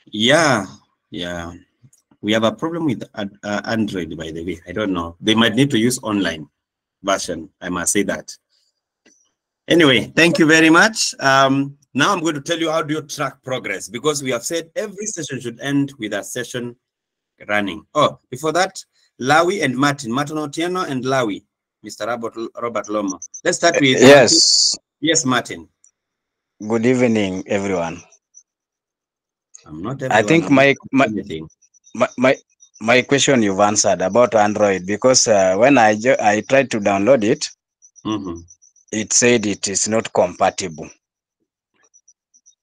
Yeah. We have a problem with Android, by the way. I don't know. They might need to use online version. I must say that. Anyway, thank you very much. Now I'm going to tell you how do you track progress, because we have said every session should end with a session running. Oh, before that, Lawi and Martin Otieno and Lawi, Mr. Robert Lomo. Let's start with yes. Martin. Yes, Martin. Good evening, everyone. I'm not everyone. I think my question you've answered about Android, because when I tried to download it, it said it is not compatible.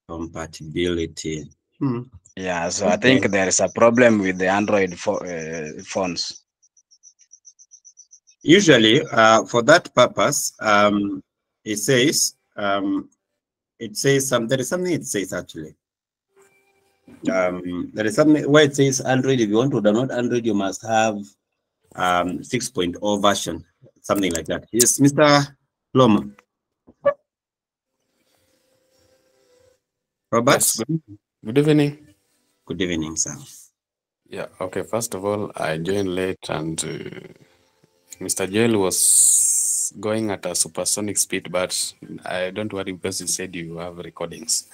Compatibility. Yeah, so I think there is a problem with the Android phones. Usually, for that purpose, it says there is something it says actually. There is something where it says Android. If you want to download Android, you must have 6.0 version, something like that. Yes, Mr. Loma. Robert. Yes, good evening. Good evening, sir. Yeah, okay. First of all, I joined late and Mr. Joel was going at a supersonic speed, but I don't worry because you said you have recordings.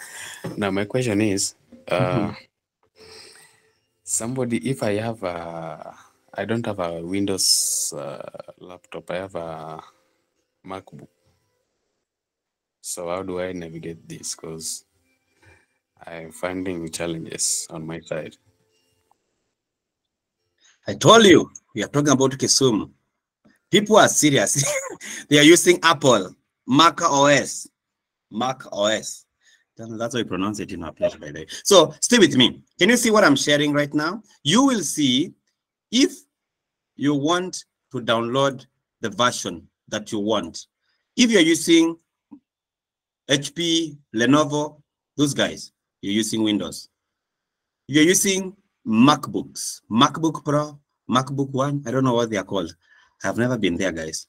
Now, my question is, if I have I don't have a Windows laptop, I have a MacBook. So how do I navigate this? Because I'm finding challenges on my side. I told you, we are talking about Kisumu. People are serious. They are using Apple, macOS. macOS. That's how you pronounce it in our place, by the way. So stay with me. Can you see what I'm sharing right now? You will see if you want to download the version that you want. If you're using HP, Lenovo, those guys, you're using Windows. If you're using MacBooks, MacBook Pro, MacBook One, I don't know what they are called. I've never been there, guys.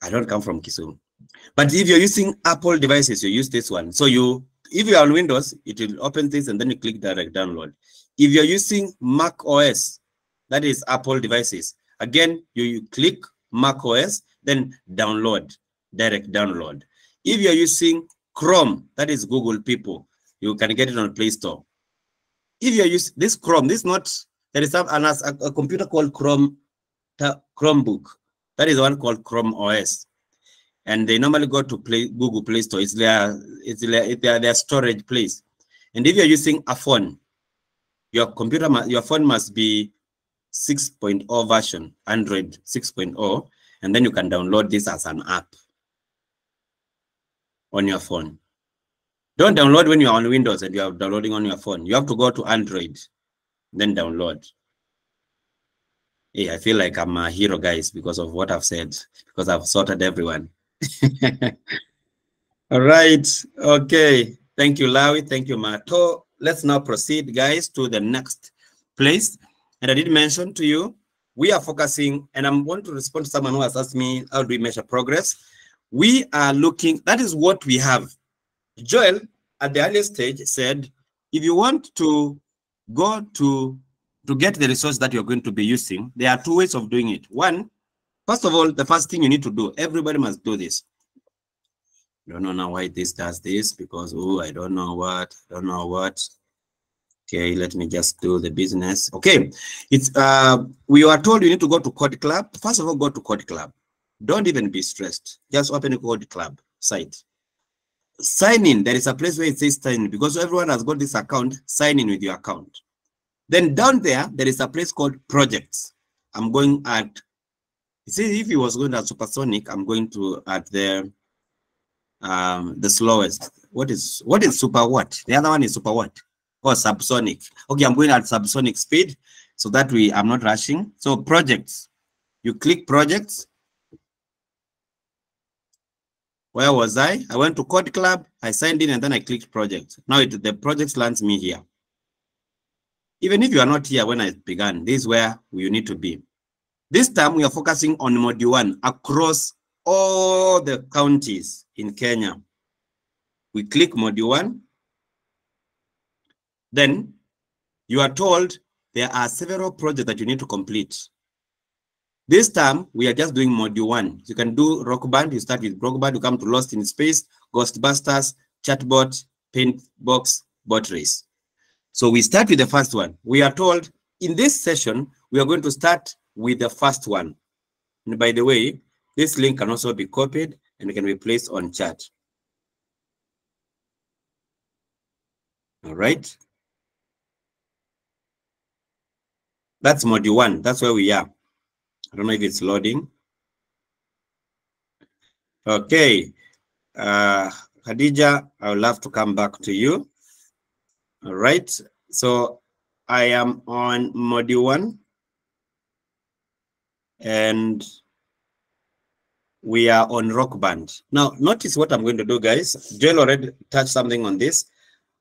I don't come from Kisumu. But if you're using Apple devices, you use this one. So if you're on Windows, it will open this and then you click direct download. If you're using Mac OS, that is Apple devices, again, you click Mac OS, then download, direct download. If you're using Chrome, that is Google people, you can get it on Play Store. If you're using this Chrome, there is a computer called Chromebook. That is one called Chrome OS. And they normally go to Google Play Store. It's their storage place. And if you're using a phone, your phone must be 6.0 version, Android 6.0, and then you can download this as an app on your phone. Don't download when you're on Windows and you're downloading on your phone. You have to go to Android, then download. Hey, I feel like I'm a hero, guys, because of what I've said, because I've sorted everyone. All right. Okay. Thank you, Lawi. Thank you, Mato. Let's now proceed, guys, to the next place. And I did mention to you, we are focusing, and I'm going to respond to someone who has asked me, how do we measure progress? We are looking, that is what we have. Joel, at the earlier stage, said, if you want to go to get the resource that you're going to be using, there are two ways of doing it. One, first of all, the first thing you need to do, everybody must do this. I don't know now why this does this, because, I don't know what. Okay, let me just do the business. Okay, it's we are told you need to go to Code Club. First of all, go to Code Club. Don't even be stressed. Just open a Code Club site. Sign in. There is a place where it says sign in, because everyone has got this account. Sign in with your account. Then down there is a place called projects. I'm going at, see, if he was going at supersonic, I'm going to at the slowest. What is super what? The other one is super what? Or subsonic. Okay, I'm going at subsonic speed so that I'm not rushing. So projects, you click projects. Where was I? I went to Code Club, I signed in, and then I clicked projects. Now the projects lands me here. Even if you are not here when I began, this is where you need to be. This time we are focusing on module 1 across all the counties in Kenya. We click module 1. Then you are told there are several projects that you need to complete. This time, we are just doing module 1. You can do Rock Band. You start with Rock Band. You come to Lost in Space, Ghostbusters, Chatbot, Paintbox, Bot Race. So we start with the first one. We are told in this session, we are going to start with the first one. And by the way, this link can also be copied and can be placed on chat. All right. That's module 1. That's where we are. I don't know if it's loading. Okay. Khadija, I would love to come back to you. All right. So I am on module 1. And we are on Rock Band. Now, notice what I'm going to do, guys. Joel already touched something on this.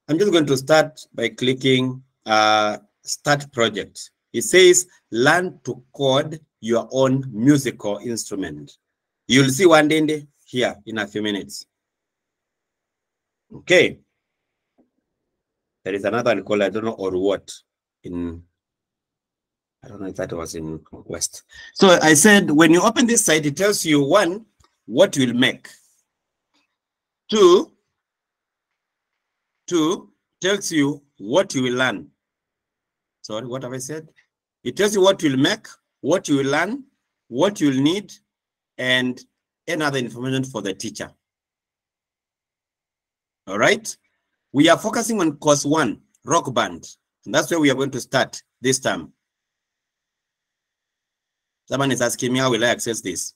I'm just going to start by clicking Start Project. It says, learn to code your own musical instrument. You'll see one day here in a few minutes. Okay. There is another one called, I don't know, or what, in, I don't know if that was in West. So I said, when you open this site, it tells you, 1, what you'll make. 2, tells you what you will learn. Sorry, what have I said? It tells you what you'll make, what you will learn, what you'll need, and any other information for the teacher. All right. We are focusing on course 1, Rock Band. And that's where we are going to start this time. Someone is asking me, how will I access this?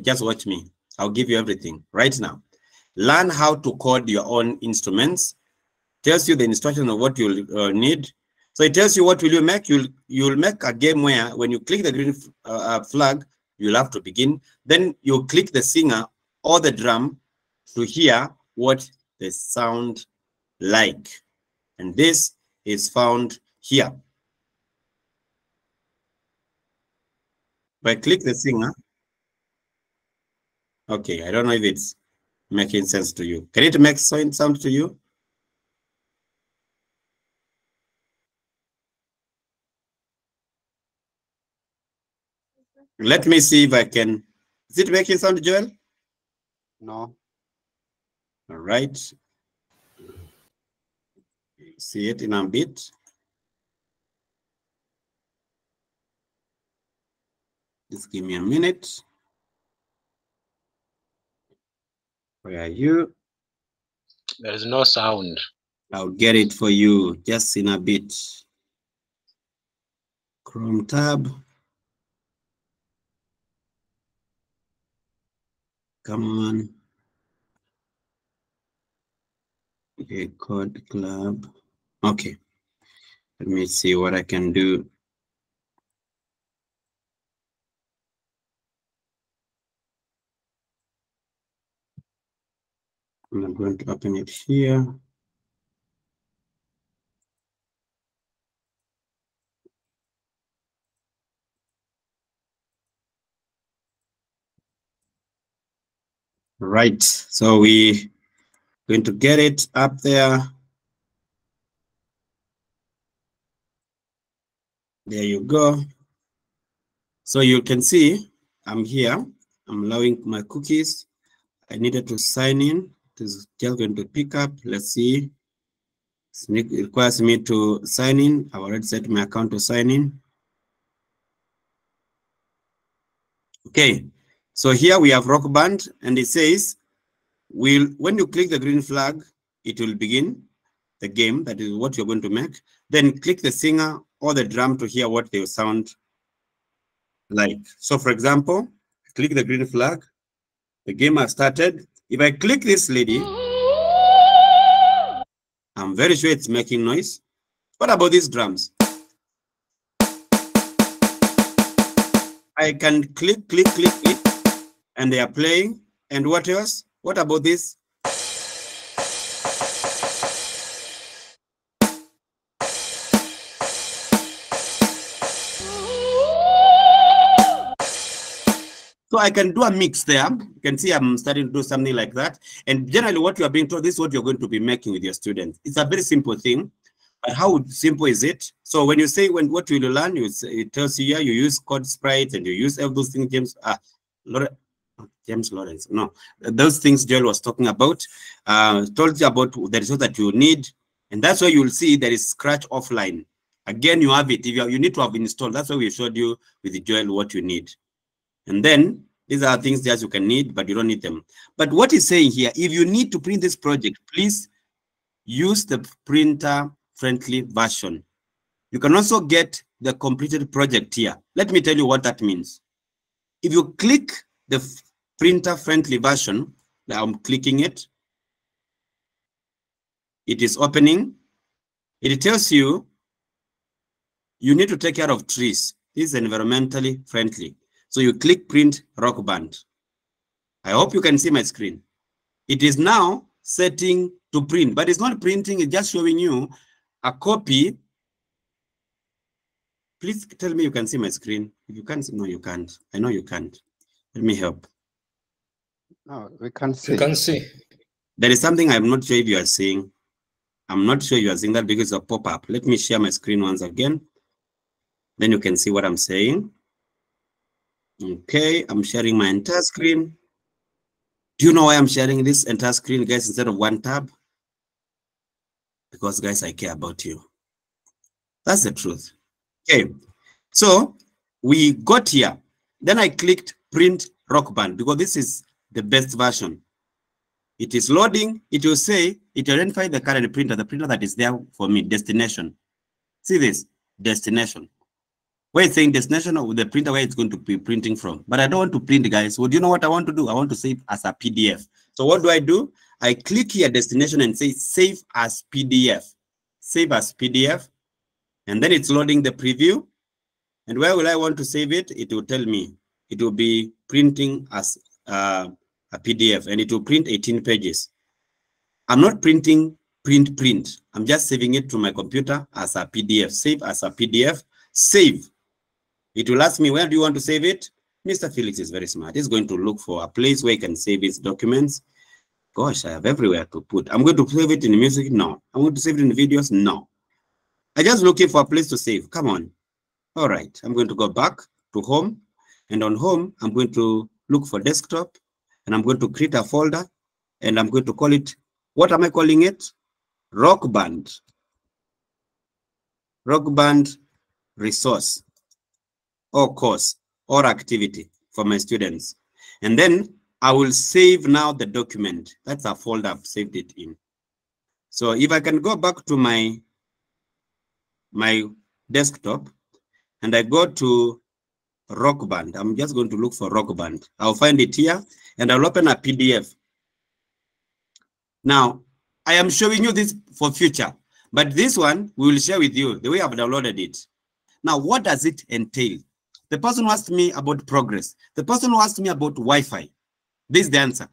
Just watch me. I'll give you everything right now. Learn how to code your own instruments. Tells you the instruction of what you'll need. So it tells you what will you make. You'll make a game where when you click the green flag, you'll have to begin. Then you click the singer or the drum to hear what they sound like. And this is found here. If I click the singer, okay, I don't know if it's making sense to you. Can it make sound to you? Let me see if I can. Is it making sound, Joel? No. All right. See it in a bit. Just give me a minute. Where are you? There is no sound. I'll get it for you just in a bit. Chrome tab. Come on. Okay, Code Club. Okay. Let me see what I can do. I'm going to open it here. Right. So we're going to get it up there. There you go. So you can see I'm here. I'm allowing my cookies. I needed to sign in. It is just going to pick up. Let's see. It requires me to sign in. I've already set my account to sign in. Okay. So here we have Rock Band, and it says, when you click the green flag, it will begin the game. That is what you're going to make. Then click the singer or the drum to hear what they sound like. So for example, click the green flag. The game has started. If I click this lady, I'm very sure it's making noise. What about these drums? I can click, and they are playing. And what else? What about this? So I can do a mix there. You can see I'm starting to do something like that. And generally what you are being told, this is what you're going to be making with your students. It's a very simple thing, but how simple is it? So when you say what will you learn, it tells you here, you use code sprites and you use all those things, James Lawrence. No, those things Joel was talking about, told you about the resource that you need. And that's why you'll see there is Scratch offline. Again, you have it. If you need to have installed, that's why we showed you with Joel what you need. And then these are things that you can need, but you don't need them. But what he's saying here, if you need to print this project, please use the printer-friendly version. You can also get the completed project here. Let me tell you what that means. If you click the printer-friendly version, I'm clicking it. It is opening. It tells you you need to take care of trees. This is environmentally friendly. So you click print rock band. I hope you can see my screen. It is now setting to print, but it's not printing, it's just showing you a copy. Please tell me you can see my screen. If you can't, no, you can't. I know you can't. Let me help. No, we can't see. You can see. There is something I'm not sure if you are seeing. I'm not sure you are seeing that because of pop-up. Let me share my screen once again. Then you can see what I'm saying. Okay, I'm sharing my entire screen. Do you know why I'm sharing this entire screen, guys, instead of one tab? Because, guys, I care about you. That's the truth. Okay, so we got here. Then I clicked print rock band because this is the best version. It is loading. It will say, it will identify the current printer, the printer that is there for me, destination. See this, destination. Where it's saying destination of the printer where it's going to be printing from. But I don't want to print, guys. Well, do you know what I want to do? I want to save as a PDF. So what do? I click here destination and say save as PDF. Save as PDF. And then it's loading the preview. And where will I want to save it? It will tell me. It will be printing as a PDF. And it will print 18 pages. I'm not printing print. I'm just saving it to my computer as a PDF. Save as a PDF. Save. It will ask me, where do you want to save it? Mr. Felix is very smart. He's going to look for a place where he can save his documents. Gosh, I have everywhere to put. I'm going to save it in music? No. I'm going to save it in videos? No. I'm just looking for a place to save. Come on. All right. I'm going to go back to home. And on home, I'm going to look for desktop. And I'm going to create a folder. And I'm going to call it, what am I calling it? Rock Band. Rock Band resource or course or activity for my students. And then I will save now the document. That's a folder I've saved it in. So if I can go back to my desktop and I go to Rock Band, I'm just going to look for Rock Band. I'll find it here and I'll open a PDF. Now, I am showing you this for future, but this one we will share with you the way I've downloaded it. Now, what does it entail? The person who asked me about progress. The person who asked me about Wi-Fi. This is the answer.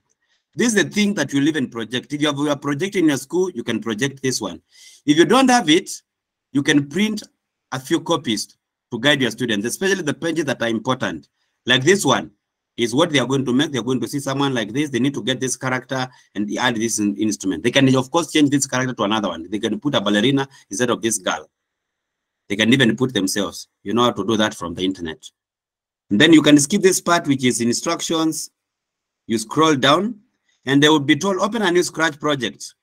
This is the thing that you live and project. If you have a project in your school, you can project this one. If you don't have it, you can print a few copies to guide your students, especially the pages that are important. Like this one is what they are going to make. They're going to see someone like this. They need to get this character and add this instrument. They can, of course, change this character to another one. They can put a ballerina instead of this girl. They can even put themselves. You know how to do that from the internet. And then you can skip this part, which is instructions. You scroll down, and they will be told, open a new Scratch project.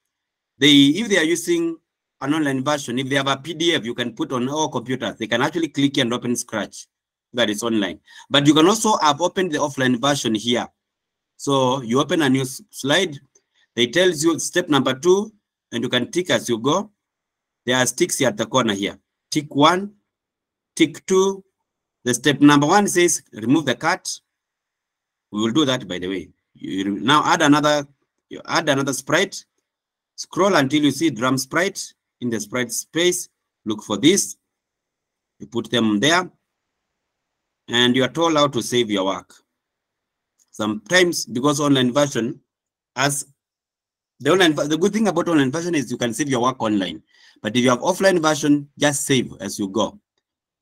If they are using an online version, if they have a PDF, you can put on all computers. They can actually click and open Scratch. That is online. But you can also have opened the offline version here. So you open a new slide. They tells you step number 2, and you can tick as you go. There are sticks here at the corner here. Tick 1, tick 2. The step number 1 says remove the cut. We will do that, by the way. You now add another sprite. Scroll until you see drum sprite. In the sprite space, look for this. You put them there. And you are told how to save your work. Sometimes, because online version, the good thing about online version is you can save your work online. But if you have offline version, just save as you go.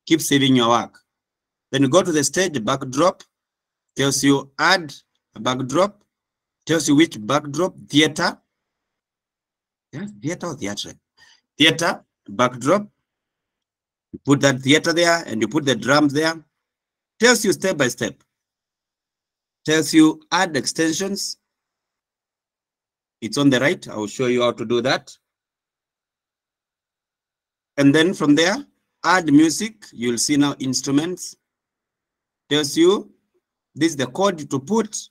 Keep saving your work. Then you go to the stage backdrop. Tells you add a backdrop. Tells you which backdrop, theater. Yeah, theater or theatre. Theater, backdrop. You put that theater there and you put the drums there. Tells you step by step. Tells you add extensions. It's on the right. I will show you how to do that. And then from there, add music. You'll see now instruments. Tells you this is the code to put.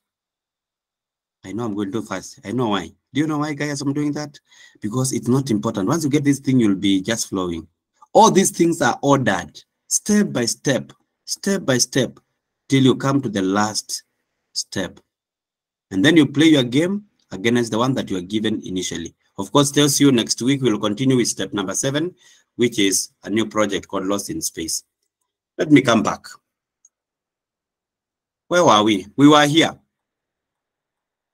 I know I'm going too fast. I know why. Do you know why, guys, I'm doing that? Because it's not important. Once you get this thing, you'll be just flowing. All these things are ordered step by step, till you come to the last step. And then you play your game against the one that you are given initially. Of course, tells you next week we'll continue with step number 7, which is a new project called Lost in Space. Let me come back. Where were we? We were here.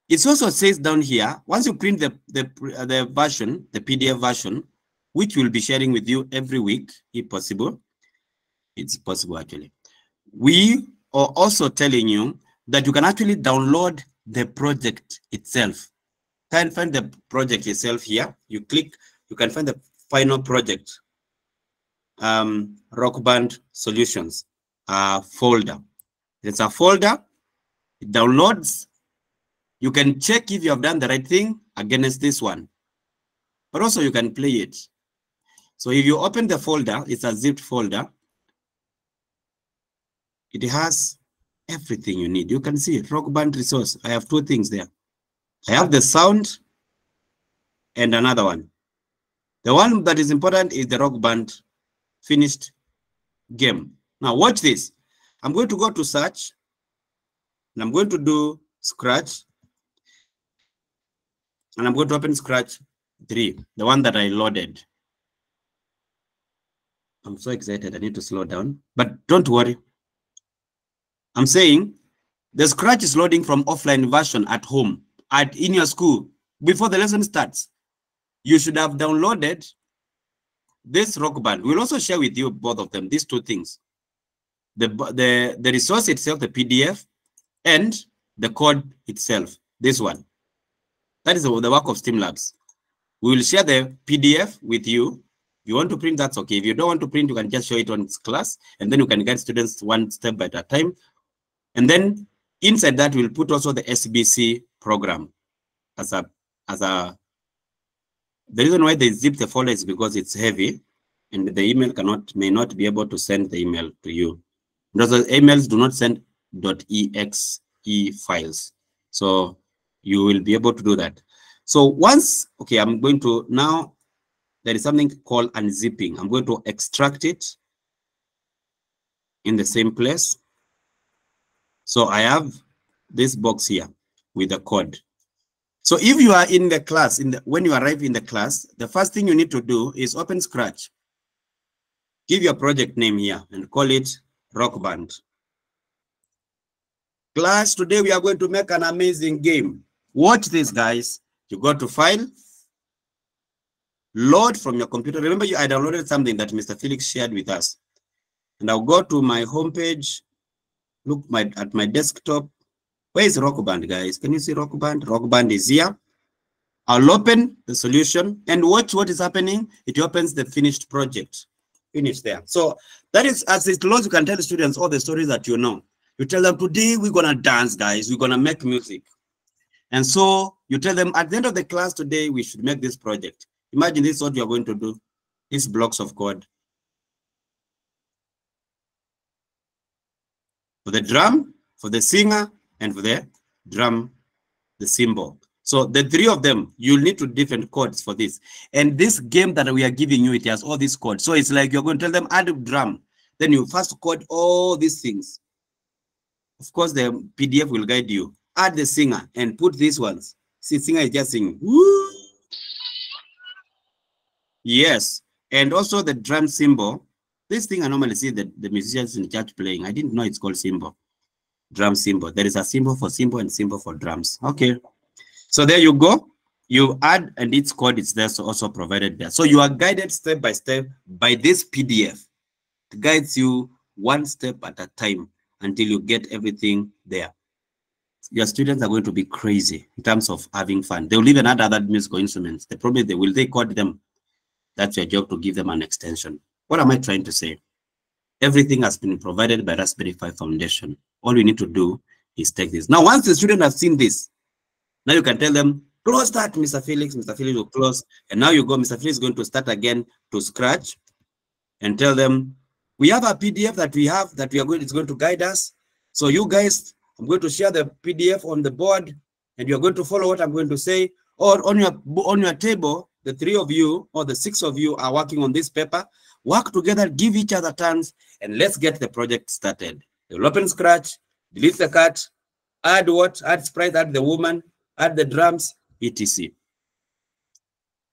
It also says down here, once you print the version, the PDF version, which we'll be sharing with you every week, if possible. It's possible, actually. We are also telling you that you can actually download the project itself. You can find the project itself here. You click, you can find the final project, Rock Band Solutions folder. It's a folder. It downloads. You can check if you have done the right thing against this one, but also you can play it. So if you open the folder, it's a zipped folder. It has everything you need. You can see Rock Band resource. I have 2 things there. I have the sound and another one. The one that is important is the Rock Band finished game. Now watch this. I'm going to go to search and I'm going to do Scratch. And I'm going to open Scratch 3, the one that I loaded. I'm so excited. I need to slow down, but don't worry. I'm saying the Scratch is loading from offline version at home, in your school. Before the lesson starts, you should have downloaded this Rock Band. We'll also share with you both of them, these 2 things. The resource itself, the PDF, and the code itself, this one. That is the work of STEAMLabs. We will share the PDF with you. If you want to print, that's okay. If you don't want to print, you can just show it on class, and then you can guide students one step at a time. And then inside that, we'll put also the SBC program as a. The reason why they zip the folder is because it's heavy, and the email may not be able to send the email to you. Because the emails do not send .exe files. So you will be able to do that. So once, okay, I'm going to now, there is something called unzipping. I'm going to extract it in the same place. So I have this box here with the code. So if you are in the class, when you arrive in the class, the first thing you need to do is open Scratch. Give your project name here and call it Rock Band. Class, today we are going to make an amazing game. Watch this, guys. You go to File, Load from your computer. Remember, I downloaded something that Mr. Felix shared with us. And I'll go to my homepage, look at my desktop. Where is Rock Band, guys? Can you see Rock Band? Rock Band is here. I'll open the solution and watch what is happening. It opens the finished project. Finish there. So that is, as it loads, you can tell the students all the stories that you know. You tell them, today we're going to dance, guys. We're going to make music. And so you tell them, at the end of the class today, we should make this project. Imagine this is what you're going to do. These blocks of code. For the drum, for the singer, and for the drum, the cymbal. So the 3 of them, you'll need to different codes for this. And this game that we are giving you, it has all these codes. So it's like you're going to tell them, add a drum. Then you first code all these things. Of course, the PDF will guide you. Add the singer and put these ones. See, singer is just singing. Woo! Yes. And also the drum cymbal. This thing I normally see the musicians in church playing. I didn't know it's called cymbal. Drum cymbal. There is a symbol for cymbal and symbol for drums. Okay. So there you go. You add, and its code is there, so also provided there. So you are guided step by step by this PDF. It guides you one step at a time until you get everything there. your students are going to be crazy in terms of having fun. They will even add other musical instruments. The problem is they code them. That's your job, to give them an extension. What am I trying to say? Everything has been provided by Raspberry Pi Foundation. All you need to do is take this. Now, once the students have seen this, now you can tell them, close that, Mr. Felix. Mr. Felix will close. And now you go, Mr. Felix is going to start again to scratch and tell them, we have a PDF that we are going, it's going to guide us. So you guys, I'm going to share the PDF on the board and you're going to follow what I'm going to say. Or on your table, the 3 of you or the 6 of you are working on this paper. Work together, give each other turns, and let's get the project started. You'll open Scratch, delete the cat, add what? Add sprite, add the woman, add the drums, etc.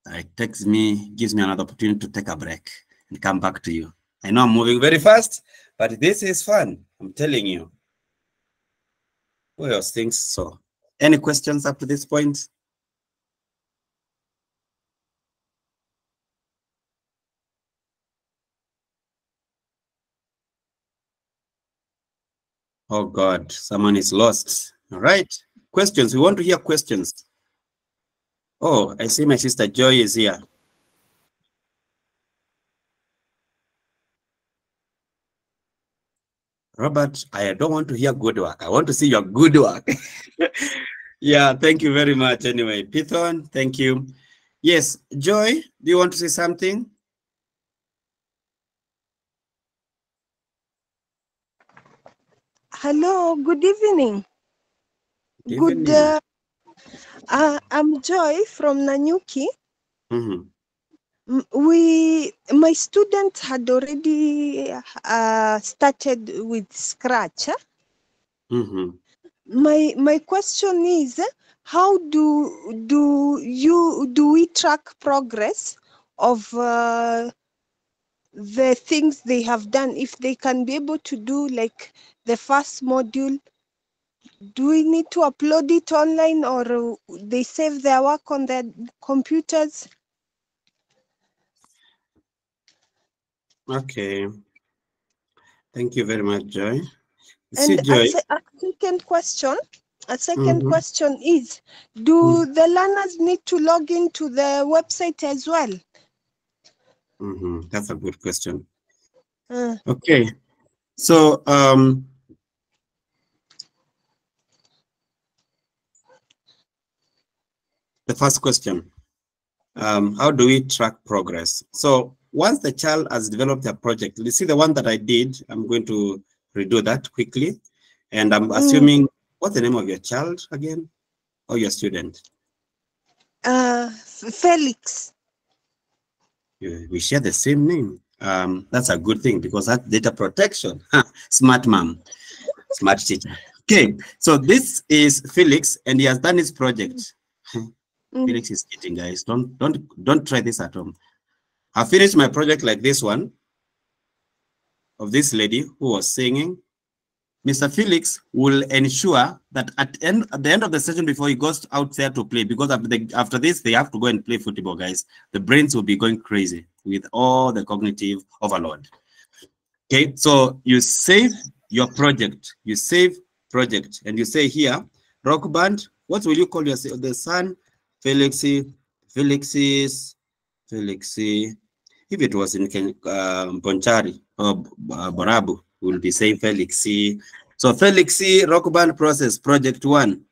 It gives me another opportunity to take a break and come back to you. I know I'm moving very fast, but this is fun. I'm telling you. Who else thinks so? Any questions up to this point? Oh God, someone is lost. All right. Questions. We want to hear questions. Oh, I see my sister Joy is here. Robert, I don't want to hear good work. I want to see your good work. Yeah, thank you very much. Anyway, Python, thank you. Yes, Joy, do you want to say something? Hello, good evening. Good evening. I'm Joy from Nanyuki. Mm-hmm. My students had already started with Scratch. Mm-hmm. My question is, how do we track progress of the things they have done? If they can be able to do like the first module, do we need to upload it online, or they save their work on their computers? Okay. Thank you very much, Joy. And Joy. a second question is, do the learners need to log into the website as well? That's a good question. Okay. So, the first question, how do we track progress? So once the child has developed a project, you see the one that I did, I'm going to redo that quickly. And I'm assuming, what's the name of your child again? Or your student? Felix. We share the same name. That's a good thing because that's data protection. Smart mom, smart teacher. Okay, so this is Felix and he has done his project. Felix is cheating, guys. Don't try this at home. I finished my project like this one of this lady who was singing. Mr. Felix will ensure that at the end of the session, before he goes out there to play, because after this they have to go and play football, guys. The brains will be going crazy with all the cognitive overload. Okay, so you save your project. You save project, and you say here, rock band. What will you call your the son? Felixy. If it was in Ponchari or Borabu, we'll be saying Felixy. So Felixy rock band process project 1.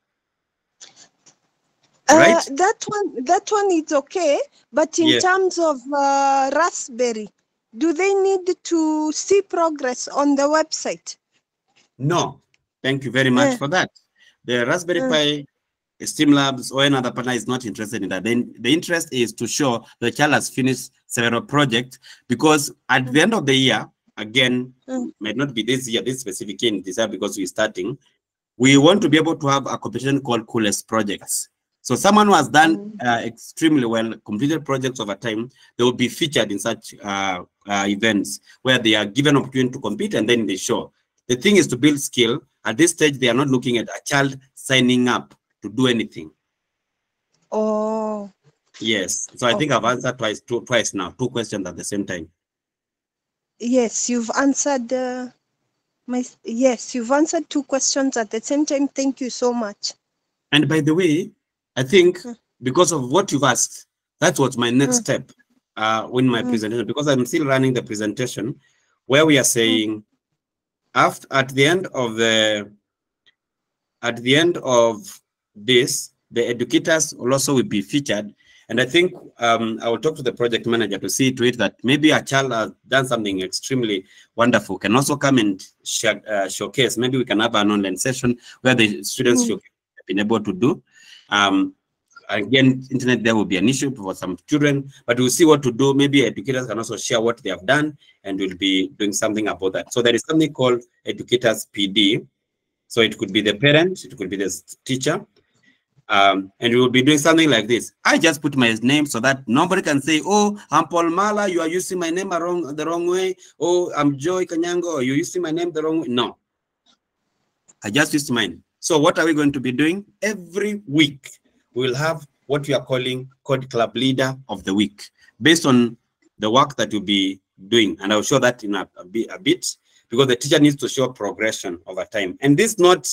Right? That one is okay, but in terms of Raspberry, do they need to see progress on the website? No, thank you very much for that. The Raspberry Pi, STEAMLabs, or another partner is not interested in that. Then the interest is to show the child has finished several projects, because at the end of the year, again, might not be this year, this specific year in December, because we're starting, we want to be able to have a competition called Coolest Projects. So someone who has done extremely well, completed projects over time, they will be featured in such events where they are given opportunity to compete, and then they show. The thing is to build skill. At this stage, they are not looking at a child signing up to do anything. Oh. Yes. So I think I've answered twice now, 2 questions at the same time. Yes, you've answered Yes, you've answered 2 questions at the same time. Thank you so much. And by the way, I think because of what you've asked, that was my next step in my presentation, because I'm still running the presentation where we are saying at the end of this, the educators will also be featured. And I think I will talk to the project manager to see to it that maybe a child has done something extremely wonderful, can also come and showcase. Maybe we can have an online session where the students have been able to do. Again, internet there will be an issue for some children, but we'll see what to do. Maybe educators can also share what they have done, and we'll be doing something about that. So there is something called Educators PD. So it could be the parent, it could be the teacher, and we will be doing something like this. I just put my name so that nobody can say, oh, I'm Paul Mala, you are using my name the wrong way. Oh, I'm Joy Kanyango, you're using my name the wrong way. No, I just used mine. So what are we going to be doing? Every week, we'll have what we are calling Code Club Leader of the Week, based on the work that you'll be doing. And I'll show that in a bit, because the teacher needs to show progression over time. And this not,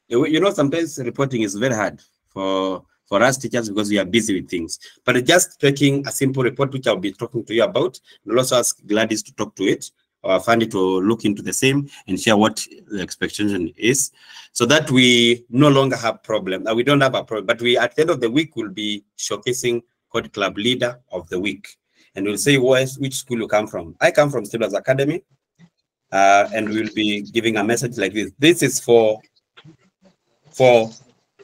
you know, sometimes reporting is very hard for us teachers because we are busy with things. But just taking a simple report, which I'll be talking to you about, and I'll also ask Gladys to talk to it, or Fanny to look into the same and share what the expectation is, so that we no longer have problem. We don't have a problem, but we at the end of the week will be showcasing Code Club Leader of the Week, and we'll say which school you come from. I come from STEAMLabs Academy, and we'll be giving a message like this. This is for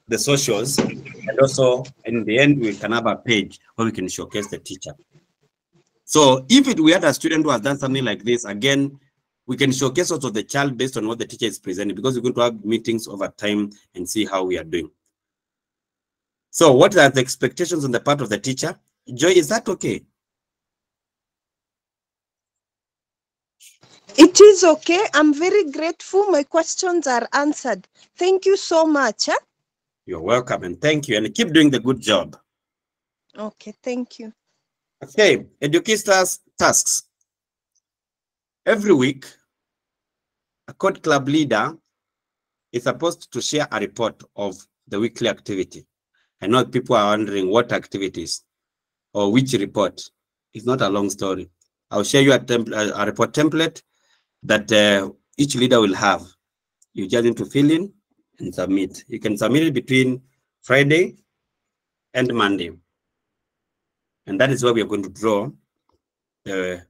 the socials, and also in the end we can have a page where we can showcase the teacher. So if we had a student who has done something like this, again, we can showcase also the child based on what the teacher is presenting, because we're going to have meetings over time and see how we are doing. So what are the expectations on the part of the teacher? Joy, is that okay? It is okay. I'm very grateful. My questions are answered. Thank you so much. You're welcome, and thank you, and keep doing the good job. Okay, thank you. Okay, educators' tasks. Every week, a Code Club leader is supposed to share a report of the weekly activity. I know people are wondering what activities or which report. It's not a long story. I'll share you a report template that each leader will have. You just need to fill in and submit. You can submit it between Friday and Monday. And that is where we are going to draw the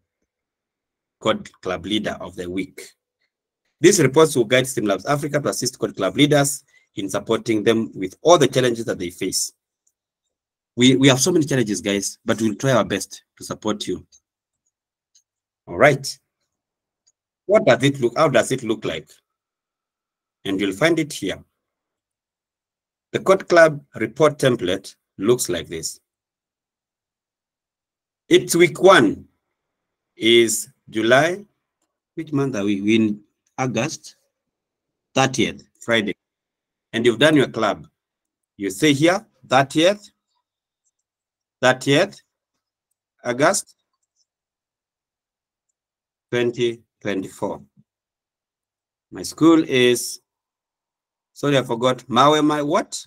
Code Club Leader of the Week. These reports will guide STEAMLabs Africa to assist Code Club leaders in supporting them with all the challenges that they face. We have so many challenges, guys, but we'll try our best to support you. All right. What does it look? How does it look like? And you'll find it here. The Code Club report template looks like this. It's week 1 is July. Which month are we? We're in August 30th, Friday. And you've done your club. You say here, 30th, August 2024. My school is, sorry, I forgot, Mawe, my what?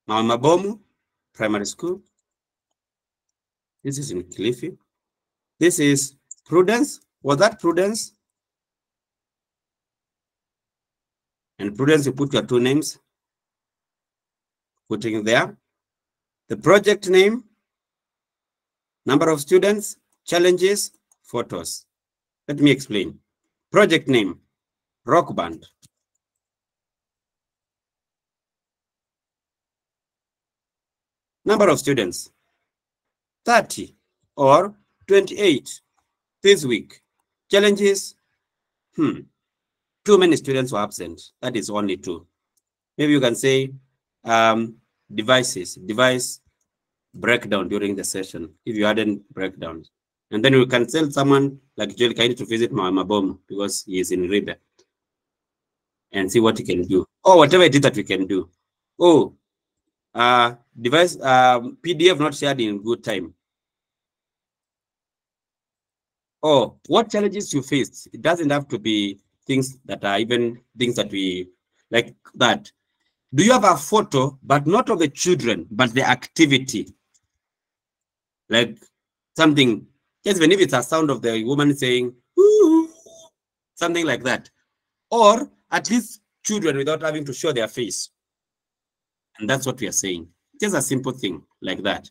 Mawe Mabomu Primary School. This is in Kilifi. This is Prudence. Was that Prudence? And Prudence, you put your 2 names. Putting there. The project name, number of students, challenges, photos. Let me explain. Project name, Rock Band. Number of students, 30 or 28 this week. Challenges, too many students were absent. That is only 2. Maybe you can say device breakdown during the session, if you hadn't breakdowns. And then we can tell someone like Joel Kaini to visit Mabom because he is in Ribe and see what he can do. Or whatever it is that we can do. Oh, device PDF not shared in good time. or what challenges you faced. It doesn't have to be things that are even things that we like that. Do you have a photo, but not of the children, but the activity? Like something, just even if it's a sound of the woman saying, ooh, something like that. Or at least children without having to show their face. And that's what we are saying. Just a simple thing like that.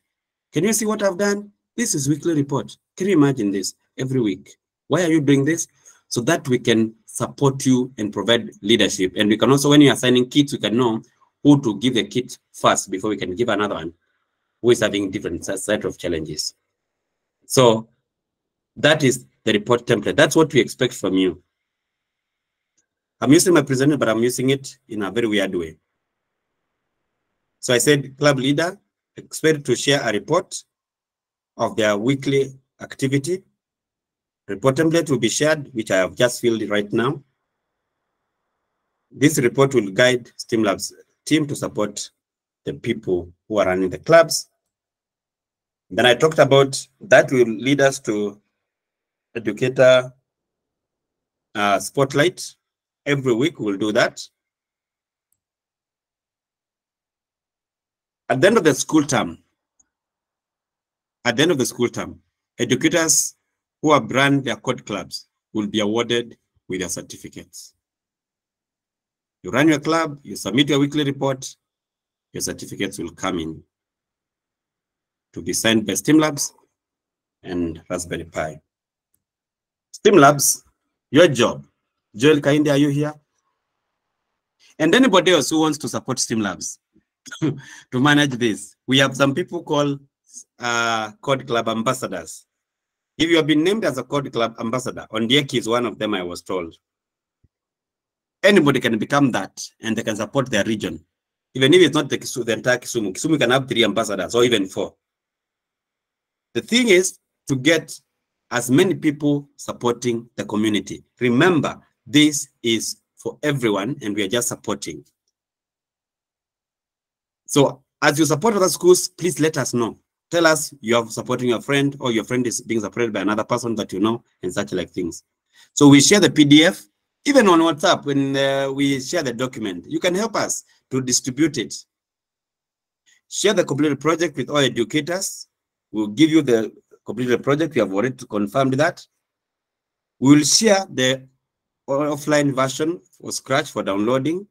Can you see what I've done? This is weekly report. Can you imagine this every week? Why are you doing this? So that we can support you and provide leadership. And we can also, when you're assigning kits, we can know who to give the kit first before we can give another one who is having different set of challenges. So that is the report template. That's what we expect from you. I'm using my presenter, but I'm using it in a very weird way. So I said, club leader, expect to share a report of their weekly activity. Report template will be shared, which I have just filled right now. This report will guide STEAMLabs team to support the people who are running the clubs. Then I talked about that will lead us to educator spotlight. Every week we'll do that. At the end of the school term, educators who have run their code clubs will be awarded with their certificates. You run your club, you submit your weekly report, your certificates will come in to be signed by STEAMLabs and Raspberry Pi. STEAMLabs, your job. Joel Kainde, are you here? And anybody else who wants to support STEAMLabs to manage this, we have some people called Code Club ambassadors. If you have been named as a Code Club ambassador, Ondieki is one of them, I was told. Anybody can become that, and they can support their region. Even if it's not the entire Kisumu. Kisumu can have 3 ambassadors or even 4. The thing is to get as many people supporting the community. Remember, this is for everyone, and we are just supporting. So as you support other schools, please let us know. Tell us you are supporting your friend, or your friend is being supported by another person that you know, and such like things. So we share the PDF, even on WhatsApp, when we share the document. You can help us to distribute it. Share the completed project with all educators. We'll give you the completed project. We have already confirmed that. We will share the offline version for Scratch for downloading.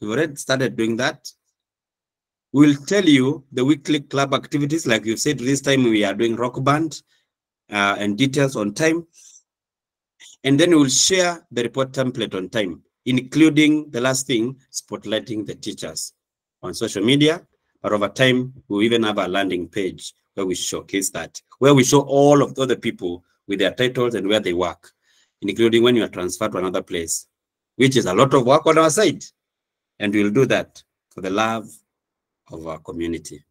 We've already started doing that. We'll tell you the weekly club activities. Like you said, this time we are doing rock band and details on time. And then we'll share the report template on time, including the last thing, spotlighting the teachers on social media. But over time, we'll even have a landing page where we showcase that, where we show all of the other people with their titles and where they work, including when you are transferred to another place, which is a lot of work on our side. And we'll do that for the love of our community.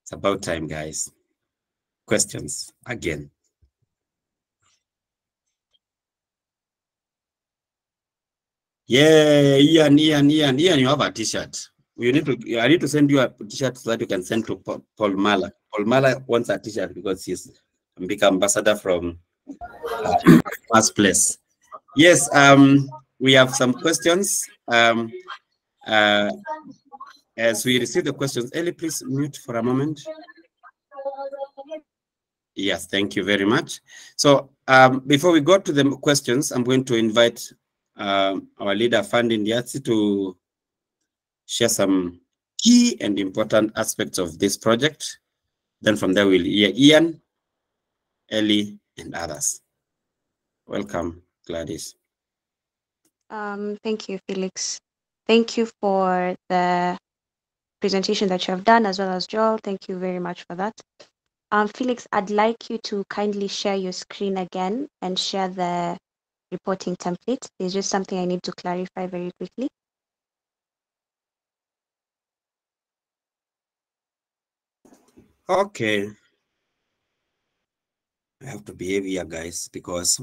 It's about time, guys. Questions again. Yeah, Ian, you have a t-shirt. I need to send you a t-shirt so that you can send to Paul Mala. Paul Mala wants a t-shirt because he's a big ambassador from first place. Yes, we have some questions. As we receive the questions, Ellie, please mute for a moment. Yes, thank you very much. So before we go to the questions, I'm going to invite our leader, Fandi Ndiatsi, to share some key and important aspects of this project. Then from there, we'll hear Ian, Ellie, and others. Welcome, Gladys. Thank you, Felix. Thank you for the presentation that you have done, as well as Joel. Thank you very much for that. Felix, I'd like you to kindly share your screen again and share the reporting template. There's just something I need to clarify very quickly. Okay. I have to behave here, guys, because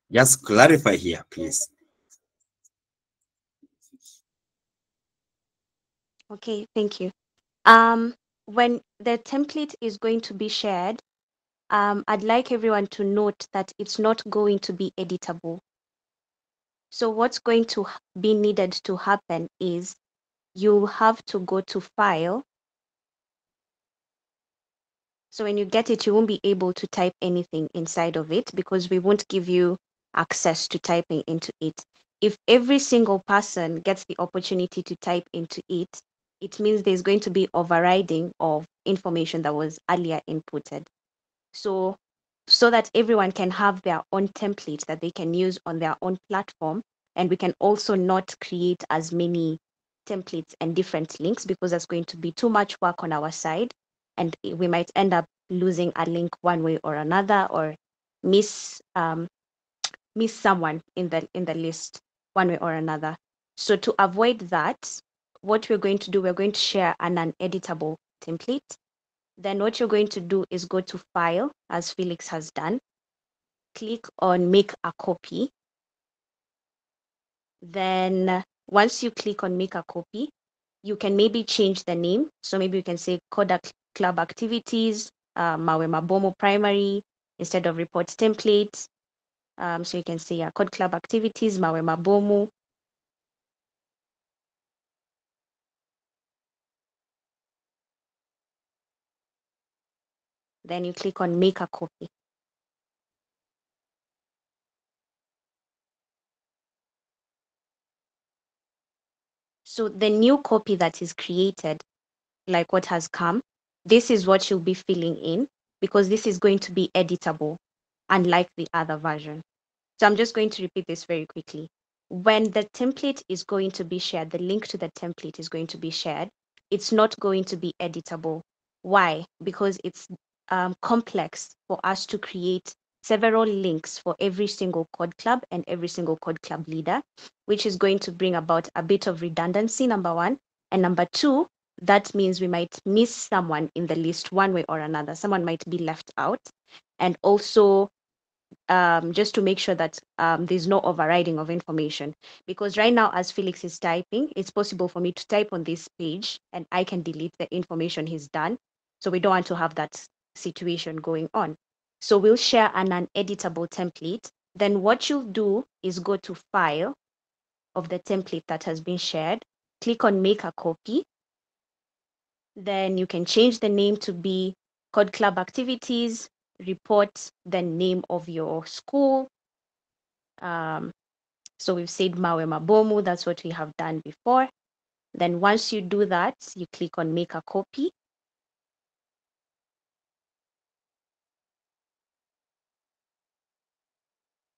just clarify here, please. Okay, thank you. When the template is going to be shared, I'd like everyone to note that it's not going to be editable. So what's going to be needed to happen is you have to go to File. So when you get it, you won't be able to type anything inside of it because we won't give you access to typing into it. If every single person gets the opportunity to type into it, it means there's going to be overriding of information that was earlier inputted. So that everyone can have their own template that they can use on their own platform, and we can also not create as many templates and different links because that's going to be too much work on our side, and we might end up losing a link one way or another, or miss someone in the list one way or another. So to avoid that, what we're going to do, we're going to share an uneditable template. Then what you're going to do is go to File, as Felix has done. Click on Make a Copy. Then once you click on Make a Copy, you can maybe change the name. So maybe you can say Coda Club Activities, Mawe Mabomo Primary, instead of Report Template. So you can say Code Club Activities, Mawe Mabomo. Then you click on Make a Copy. So the new copy that is created, like what has come, this is what you'll be filling in because this is going to be editable, unlike the other version. So I'm just going to repeat this very quickly. When the template is going to be shared, the link to the template is going to be shared, it's not going to be editable. Why? Because it's complex for us to create several links for every single code club and every single code club leader, which is going to bring about a bit of redundancy, number one. And number two, that means we might miss someone in the list one way or another. Someone might be left out. And also, just to make sure that there's no overriding of information. Because right now, as Felix is typing, it's possible for me to type on this page and I can delete the information he's done. So we don't want to have that situation going on. So we'll share an uneditable template. Then what you'll do is go to File of the template that has been shared, click on Make a Copy. Then you can change the name to be Code Club Activities, report the name of your school. So we've said Mawe Mabomu, that's what we have done before. Then once you do that, you click on Make a Copy.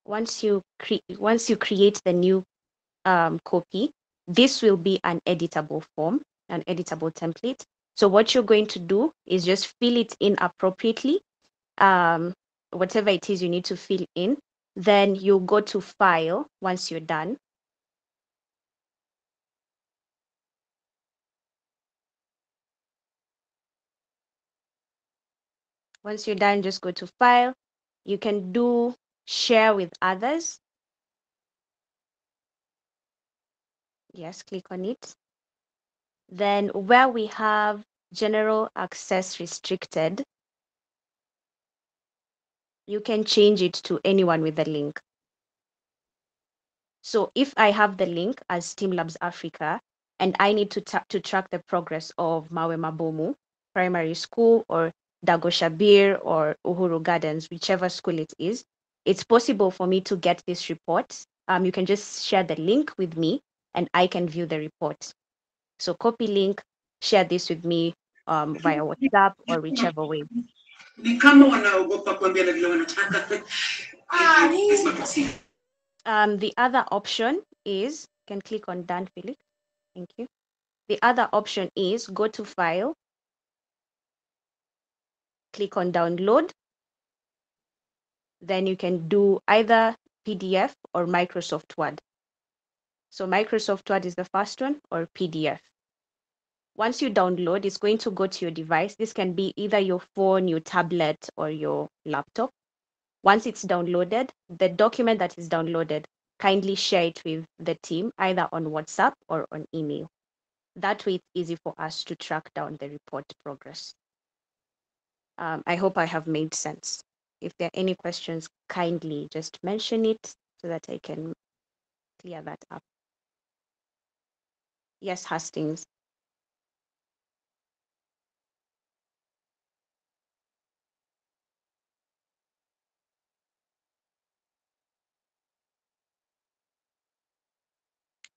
Once you create the new copy, this will be an editable form, an editable template. So what you're going to do is just fill it in appropriately, whatever it is you need to fill in. Then you'll go to File once you're done. Once you're done, just go to File. You can do Share with Others. Yes, click on it. Then where we have General Access Restricted, you can change it to anyone with the link. So if I have the link as STEAMLabs Africa, and I need to track the progress of Mawe Mabomu Primary School or Dago Shabir or Uhuru Gardens, whichever school it is, it's possible for me to get this report. You can just share the link with me and I can view the report. So copy link, share this with me via WhatsApp or whichever way. The other option is, you can click on Done, Felix. Thank you. The other option is go to File, click on Download. Then you can do either PDF or Microsoft Word. So Microsoft Word is the first one, or PDF. Once you download, it's going to go to your device. This can be either your phone, your tablet, or your laptop. Once it's downloaded, the document that is downloaded, kindly share it with the team, either on WhatsApp or on email. That way, it's easy for us to track down the report progress. I hope I have made sense. If there are any questions, kindly just mention it so that I can clear that up. Yes, Hastings.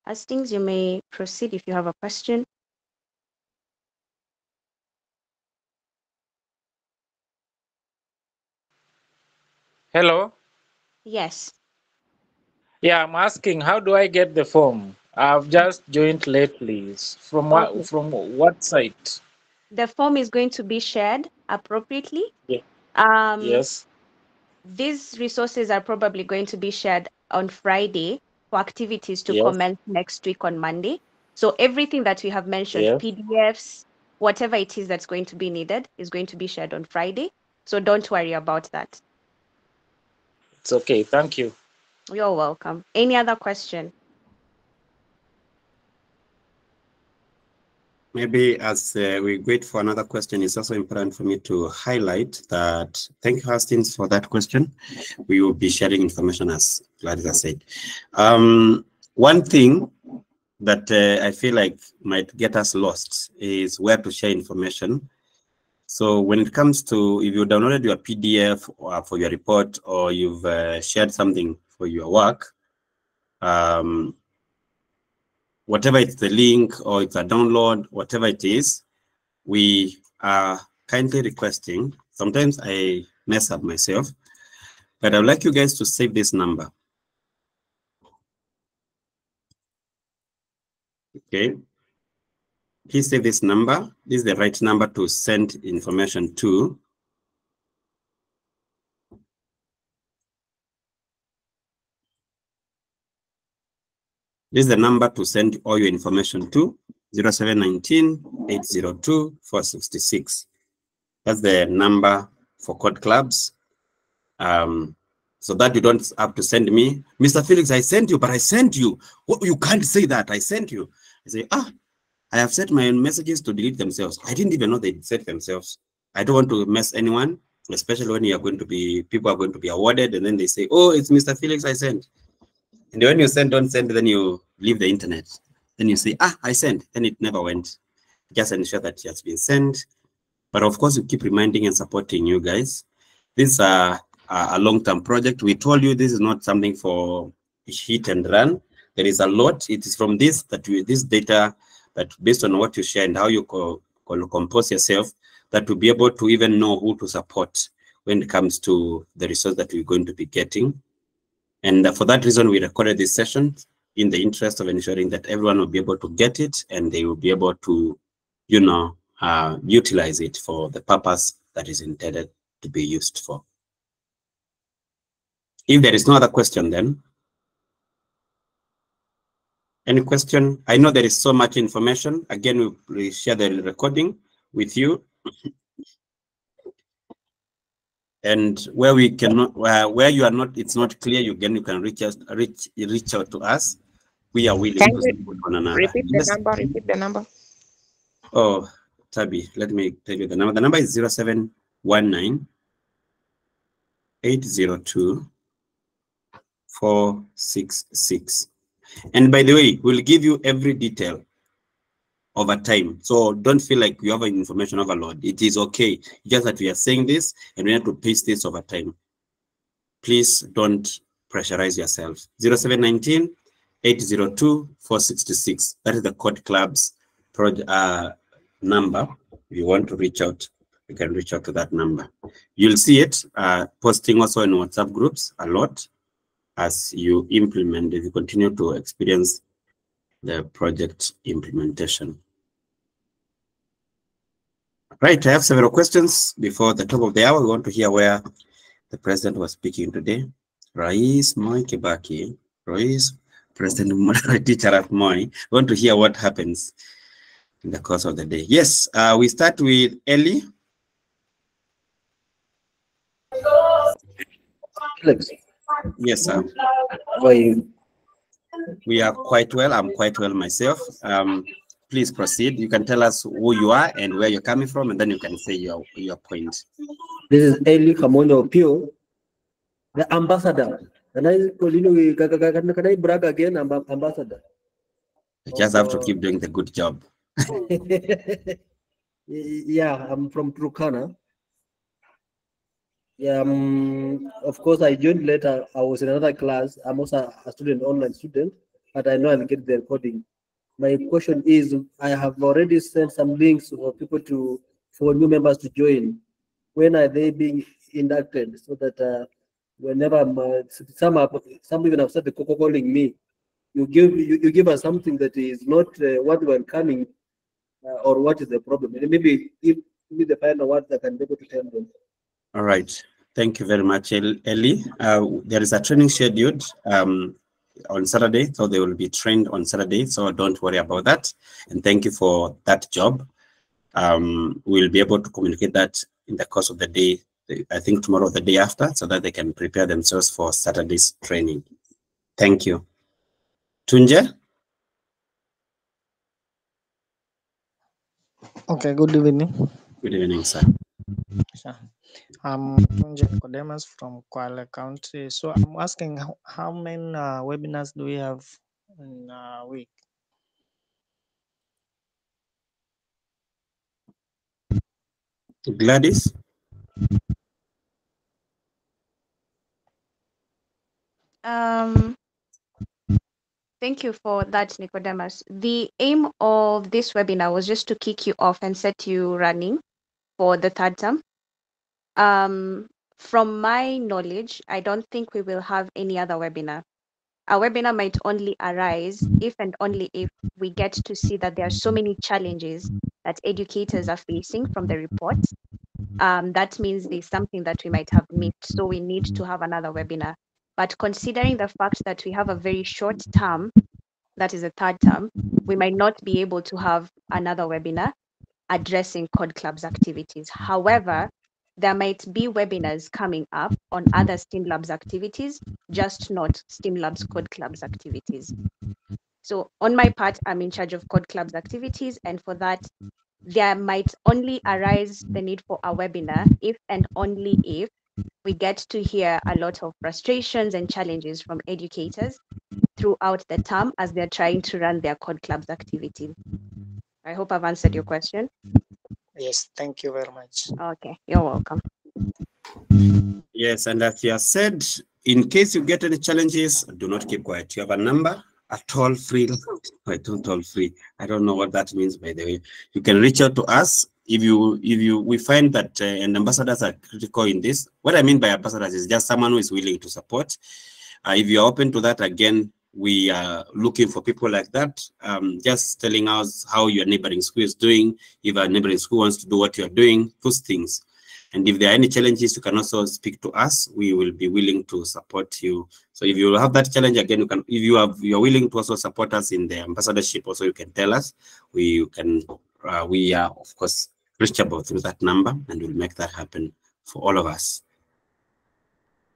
Hastings, you may proceed if you have a question. Hello? Yes. Yeah, I'm asking, how do I get the form? I've just joined lately. From Okay. what site? The form is going to be shared appropriately. Yeah. Um, Yes. These resources are probably going to be shared on Friday for activities to Yes. commence next week on Monday. So everything that we have mentioned, Yes. PDFs, whatever it is that's going to be needed is going to be shared on Friday. So don't worry about that. It's okay. Thank you. You're welcome. Any other question? Maybe as we wait for another question, it's also important for me to highlight that, thank you, Hastings, for that question. We will be sharing information as Gladys said. One thing that I feel like might get us lost is where to share information. So when it comes to, if you downloaded your PDF or for your report, or you've shared something for your work, whatever it's the link or it's a download, whatever it is, we are kindly requesting, sometimes I mess up myself, but I would like you guys to save this number. Okay. Please save this number. This is the right number to send information to. This is the number to send all your information to, 0719-802-466. That's the number for code clubs. So that you don't have to send me, Mr. Felix, I sent you, but I sent you. Oh, you can't say that, I sent you. I say, I have set my messages to delete themselves. I didn't even know they set themselves. I don't want to mess anyone, especially when you are going to be, people are going to be awarded, and then they say, oh, it's Mr. Felix I sent. And when you send, don't send, then you leave the internet. Then you say, I sent, then it never went. Just ensure that it has been sent. But of course, you keep reminding and supporting you guys. This is a long-term project. We told you this is not something for hit and run. There is a lot. It is from this that this data, that based on what you share and how you compose yourself, that we'll be able to even know who to support when it comes to the resource that we're going to be getting. And for that reason, we recorded this session in the interest of ensuring that everyone will be able to get it and they will be able to, utilize it for the purpose that is intended to be used for. If there is no other question, then any question? I know there is so much information. Again, we share the recording with you. And where we cannot, where you are not, it's not clear. You can reach out to us. We are willing to support one another. Repeat the number. Repeat the number. Oh, Tabi, let me tell you the number. The number is 0719-802-466. And by the way, we'll give you every detail over time. So don't feel like you have an information overload. It is okay. Just that we are saying this and we have to paste this over time. Please don't pressurize yourself. 0719-802-466. That is the Code Club's number. If you want to reach out, you can reach out to that number. You'll see it posting also in WhatsApp groups a lot as you implement, if you continue to experience the project implementation. Right, I have several questions before the top of the hour. We want to hear where the president was speaking today. Rais Moi Kibaki, Rais President Teacher at Moi. We want to hear what happens in the course of the day. Yes, we start with Ellie. Yes, sir. How are you? We are quite well. I'm quite well myself. please proceed. You can tell us who you are and where you're coming from, and then you can say your point. This is Eli Kamono Pio, the ambassador. And can I brag again, ambassador? You just have to keep doing the good job. Yeah, I'm from Turkana. Yeah, of course, I joined later. I was in another class. I'm also a student, online student, but I know I'll get the recording. My question is, I have already sent some links for people for new members to join. When are they being inducted? So that whenever some even have started calling me, you give us something that is not what we're coming or what is the problem. And maybe give me the final words that I can be able to tell them. All right. Thank you very much, Eli. There is a training scheduled on Saturday, so they will be trained on Saturday, so don't worry about that. And thank you for that job. We'll be able to communicate that in the course of the day, I think tomorrow or the day after, so that they can prepare themselves for Saturday's training. Thank you. Tunja? Okay, good evening. Good evening, sir. I'm Nicodemus from Kwale County. So I'm asking how many webinars do we have in a week? Gladys? Thank you for that, Nicodemus. The aim of this webinar was just to kick you off and set you running for the third term. From my knowledge, I don't think we will have any other webinar. A webinar might only arise if and only if we get to see that there are so many challenges that educators are facing from the reports. That means there's something that we might have missed, so we need to have another webinar. But considering the fact that we have a very short term, that is a third term, we might not be able to have another webinar addressing Code Club's activities. However, there might be webinars coming up on other STEAMLabs activities, just not STEAMLabs Code Club's activities. So on my part, I'm in charge of Code Club's activities, and for that, there might only arise the need for a webinar if and only if we get to hear a lot of frustrations and challenges from educators throughout the term as they're trying to run their Code Club's activities. I hope I've answered your question. Yes, thank you very much. Okay, you're welcome. Yes, and as you have said, in case you get any challenges, do not keep quiet. You have a number, a toll-free. I don't toll-free. I don't know what that means, by the way. You can reach out to us if we find that and ambassadors are critical in this. What I mean by ambassadors is just someone who is willing to support. If you are open to that, again, we are looking for people like that, just telling us how your neighboring school is doing, if our neighboring school wants to do what you're doing, those things. And if there are any challenges, you can also speak to us. We will be willing to support you. So if you have that challenge, again, you can, if you're willing to also support us in the ambassadorship, also you can tell us. We are, of course, reachable through that number, and we'll make that happen for all of us.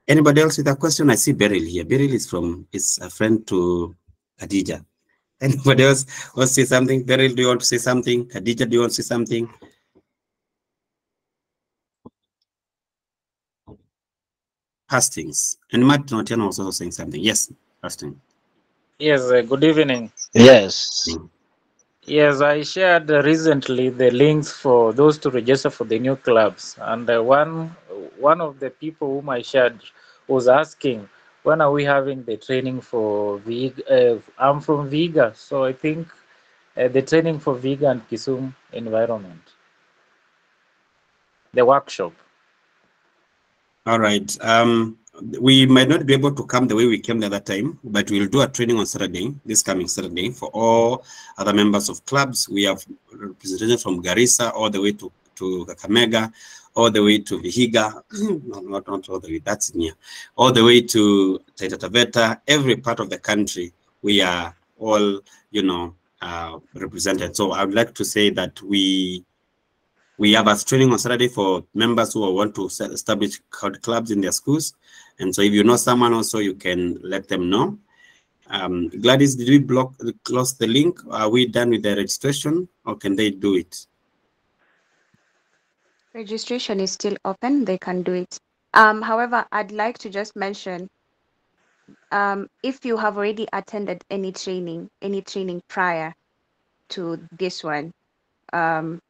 Anybody else with a question? I see Beryl here. Beryl is a friend to Khadija. Anybody else want to say something? Beryl, do you want to say something? Khadija, do you want to say something? Hastings. And Matt Notiano was also saying something. Yes, Hastings. Yes, good evening. Yes. Yes, I shared recently the links for those to register for the new clubs. And one of the people whom I shared was asking, when are we having the training for Viga? I'm from Viga, so I think the training for Viga and Kisumu environment, the workshop. All right. We might not be able to come the way we came the other time, but we'll do a training on Saturday, this coming Saturday, for all other members of clubs. We have representation from Garissa all the way to Kakamega, all the way to Vihiga, not all the way, that's near, all the way to Taita Taveta, every part of the country. We are all, represented. So I would like to say that we have a training on Saturday for members who want to establish clubs in their schools. And so if you know someone also, you can let them know. Gladys, did we close the link? Are we done with the registration, or can they do it? Registration is still open. They can do it. However, I'd like to just mention, if you have already attended any training prior to this one,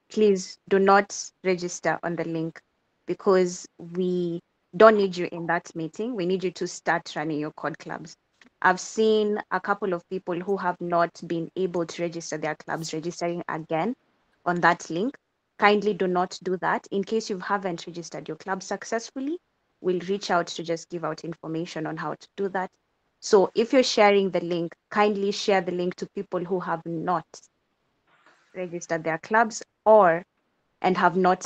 please do not register on the link, because we don't need you in that meeting. We need you to start running your code clubs. I've seen a couple of people who have not been able to register their clubs registering again on that link. Kindly do not do that. In case you haven't registered your club successfully, we'll reach out to just give out information on how to do that. So if you're sharing the link, kindly share the link to people who have not registered their clubs and have not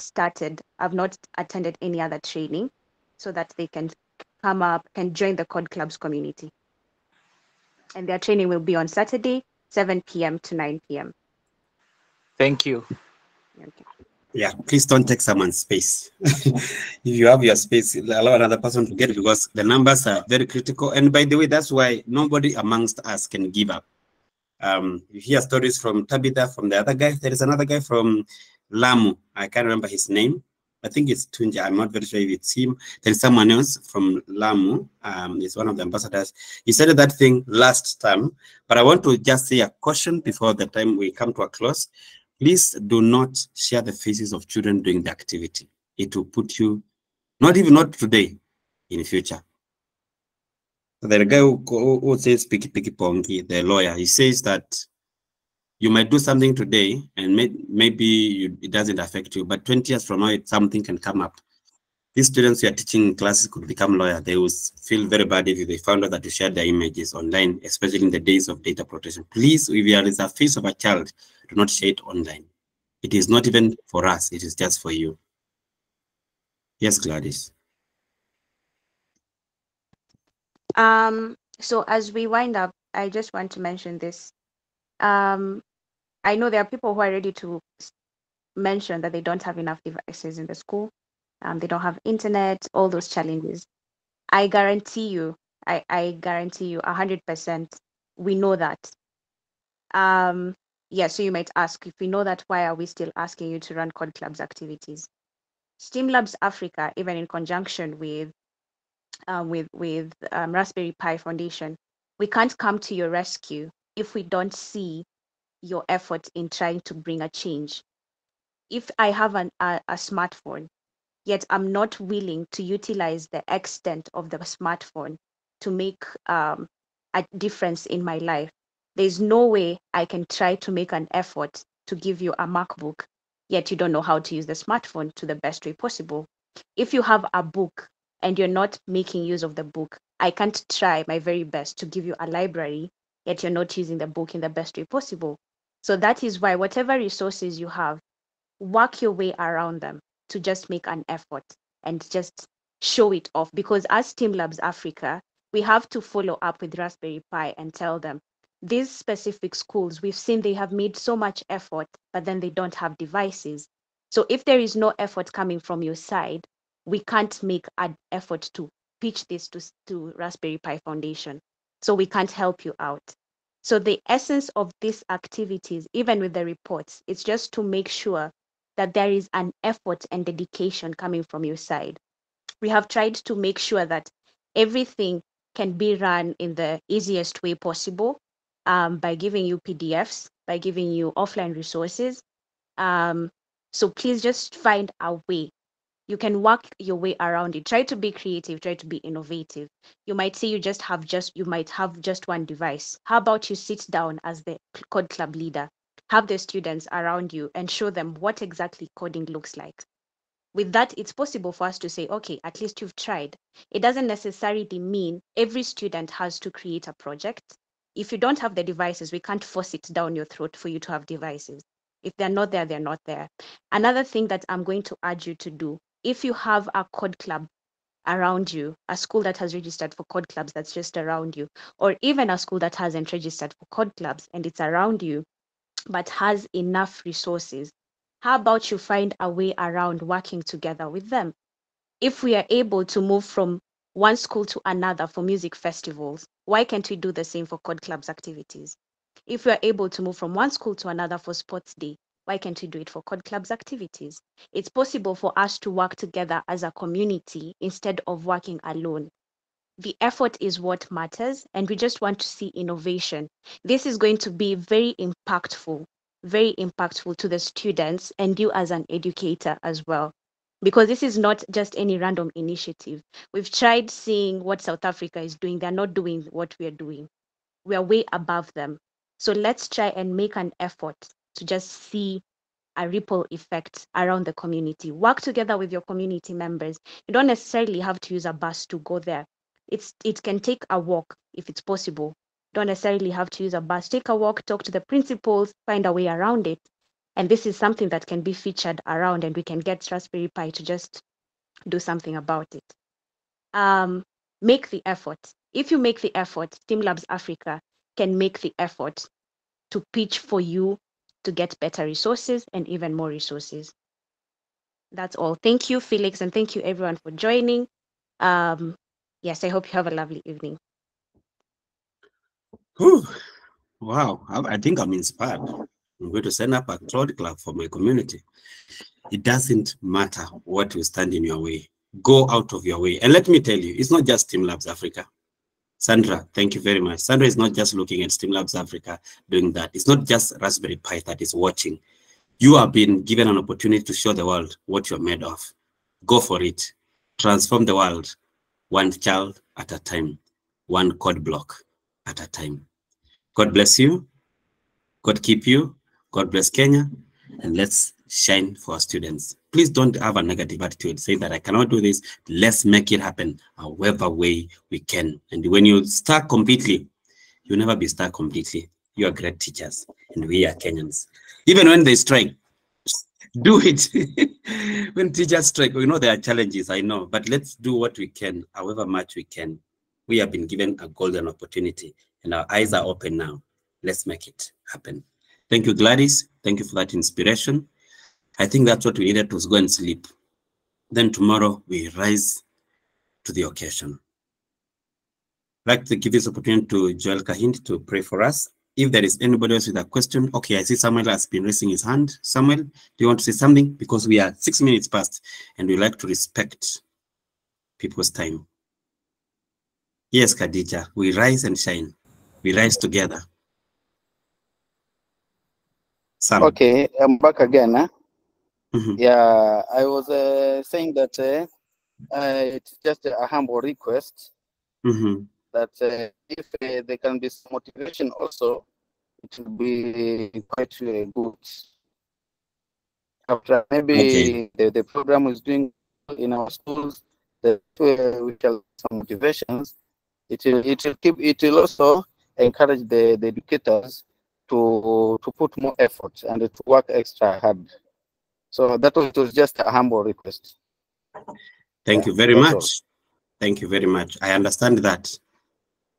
attended any other training, so that they can can join the code clubs community. And their training will be on Saturday, 7 p.m. to 9 p.m. Thank you. Okay. Yeah, please don't take someone's space. If you have your space, allow another person to get it, because the numbers are very critical. And by the way, that's why nobody amongst us can give up. You hear stories from Tabitha, from the other guy. There is another guy from Lamu. I can't remember his name. I think it's Tunja. I'm not very sure if it's him. There's someone else from Lamu. He's one of the ambassadors. He started that thing last time. But I want to just say a caution before the time we come to a close. Please do not share the faces of children doing the activity. It will put you, not today, in the future. So the guy who says Piki Pongi, the lawyer, he says that you might do something today and maybe it doesn't affect you, but 20 years from now, something can come up. These students you are teaching in classes could become lawyers. They will feel very bad if they found out that you shared their images online, especially in the days of data protection. Please, if there is a face of a child, do not share it online. It is not even for us. It is just for you. Yes, Gladys. So as we wind up, I just want to mention this. I know there are people who are ready to mention that they don't have enough devices in the school. They don't have internet, all those challenges. I guarantee you, I guarantee you 100%, we know that. Yeah, so you might ask, if we know that, why are we still asking you to run code clubs activities? STEAMLabs Africa, even in conjunction with Raspberry Pi Foundation, we can't come to your rescue if we don't see your effort in trying to bring a change. If I have a smartphone, yet I'm not willing to utilize the extent of the smartphone to make a difference in my life, there's no way I can try to make an effort to give you a MacBook, yet you don't know how to use the smartphone to the best way possible. If you have a book and you're not making use of the book, I can't try my very best to give you a library, yet you're not using the book in the best way possible. So that is why whatever resources you have, work your way around them to just make an effort and just show it off. Because as STEAMLabs Africa, we have to follow up with Raspberry Pi and tell them, these specific schools, we've seen they have made so much effort, but then they don't have devices. So if there is no effort coming from your side, we can't make an effort to pitch this to Raspberry Pi Foundation. So we can't help you out. So the essence of these activities, even with the reports, it's just to make sure that there is an effort and dedication coming from your side. We have tried to make sure that everything can be run in the easiest way possible, by giving you PDFs, by giving you offline resources. So please just find a way. You can work your way around it. Try to be creative, try to be innovative. You might say you might have just one device. How about you sit down as the code club leader, have the students around you and show them what exactly coding looks like. With that, it's possible for us to say, okay, at least you've tried. It doesn't necessarily mean every student has to create a project. If you don't have the devices, we can't force it down your throat for you to have devices. If they're not there, they're not there. Another thing that I'm going to urge you to do, if you have a code club around you, a school that has registered for code clubs that's just around you, or even a school that hasn't registered for code clubs and it's around you, but has enough resources, how about you find a way around working together with them? If we are able to move from one school to another for music festivals, why can't we do the same for Code Clubs activities? If we are able to move from one school to another for Sports Day, why can't we do it for Code Clubs activities? It's possible for us to work together as a community instead of working alone. The effort is what matters, and we just want to see innovation. This is going to be very impactful to the students and you as an educator as well. Because this is not just any random initiative. We've tried seeing what South Africa is doing. They're not doing what we are doing. We are way above them. So let's try and make an effort to just see a ripple effect around the community. Work together with your community members. You don't necessarily have to use a bus to go there. It can take a walk if it's possible. You don't necessarily have to use a bus. Take a walk, talk to the principals, find a way around it. And this is something that can be featured around, and we can get Raspberry Pi to just do something about it. Make the effort. If you make the effort, STEAMLabs Africa can make the effort to pitch for you to get better resources and even more resources. That's all. Thank you, Felix, and thank you everyone for joining. Yes, I hope you have a lovely evening. Whew. Wow, I think I'm inspired. I'm going to set up a cloud club for my community. It doesn't matter what will stand in your way. Go out of your way. And let me tell you, it's not just STEAMLabs Africa. Sandra, thank you very much. Sandra is not just looking at STEAMLabs Africa doing that. It's not just Raspberry Pi that is watching. You have been given an opportunity to show the world what you're made of. Go for it. Transform the world one child at a time, one code block at a time. God bless you. God keep you. God bless Kenya. And let's shine for our students. Please don't have a negative attitude. Say that I cannot do this. Let's make it happen however way we can. And when you start completely, you'll never be stuck completely. You are great teachers, and we are Kenyans. Even when they strike, do it. When teachers strike, we know there are challenges, I know, but let's do what we can, however much we can. We have been given a golden opportunity, and our eyes are open now. Let's make it happen. Thank you, Gladys. Thank you for that inspiration. I think that's what we needed to go and sleep. Then tomorrow we rise to the occasion. I'd like to give this opportunity to Joel Kahind to pray for us. If there is anybody else with a question, okay, I see Samuel has been raising his hand. Samuel, do you want to say something? Because we are 6 minutes past and we like to respect people's time. Yes, Khadija, we rise and shine. We rise together. Sam. Okay, I'm back again. Yeah, I was saying that it's just a humble request that if there can be some motivation also, it will be quite good. After maybe the program is doing in our schools, that we shall some motivations. It will also encourage the educators to put more effort and to work extra hard. So that was just a humble request. Thank you very much. Thank you very much. I understand that.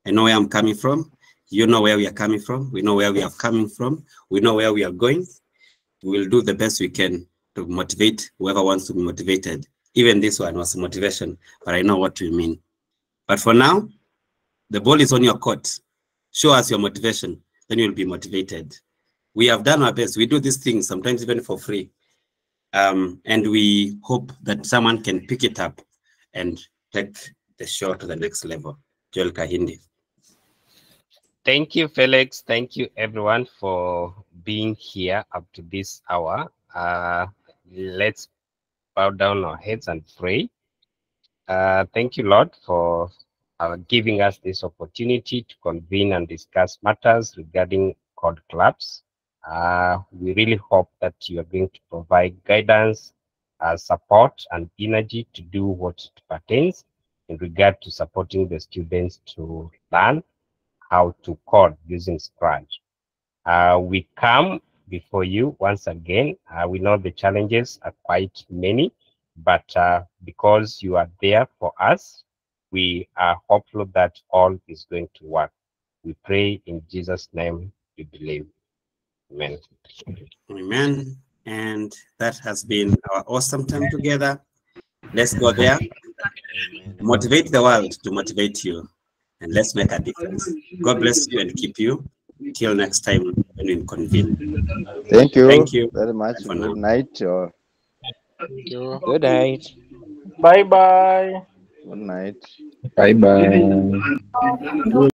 I know where I'm coming from. You know where we are coming from. We know where we are coming from. We know where we are going. We will do the best we can to motivate whoever wants to be motivated. Even this one was motivation, but I know what you mean. But for now, the ball is on your court. Show us your motivation, then you'll be motivated. We have done our best. We do these things sometimes even for free. And we hope that someone can pick it up and take the show to the next level. Joel Kahindi. Thank you, Felix. Thank you, everyone, for being here up to this hour. Let's bow down our heads and pray. Thank you, Lord, for giving us this opportunity to convene and discuss matters regarding code clubs. We really hope that you are going to provide guidance, support, and energy to do what it pertains in regard to supporting the students to learn how to code using Scratch. We come before you once again. We know the challenges are quite many, but because you are there for us, we are hopeful that all is going to work. We pray in Jesus' name, we believe. Amen. Amen. And that has been our awesome time together. Let's go there Motivate the world to motivate you, and let's make a difference. God bless you and keep you. Till next time when we convene. Thank you. Thank you very much. for Good now. night. Or Good night. Bye bye. good night. Bye bye.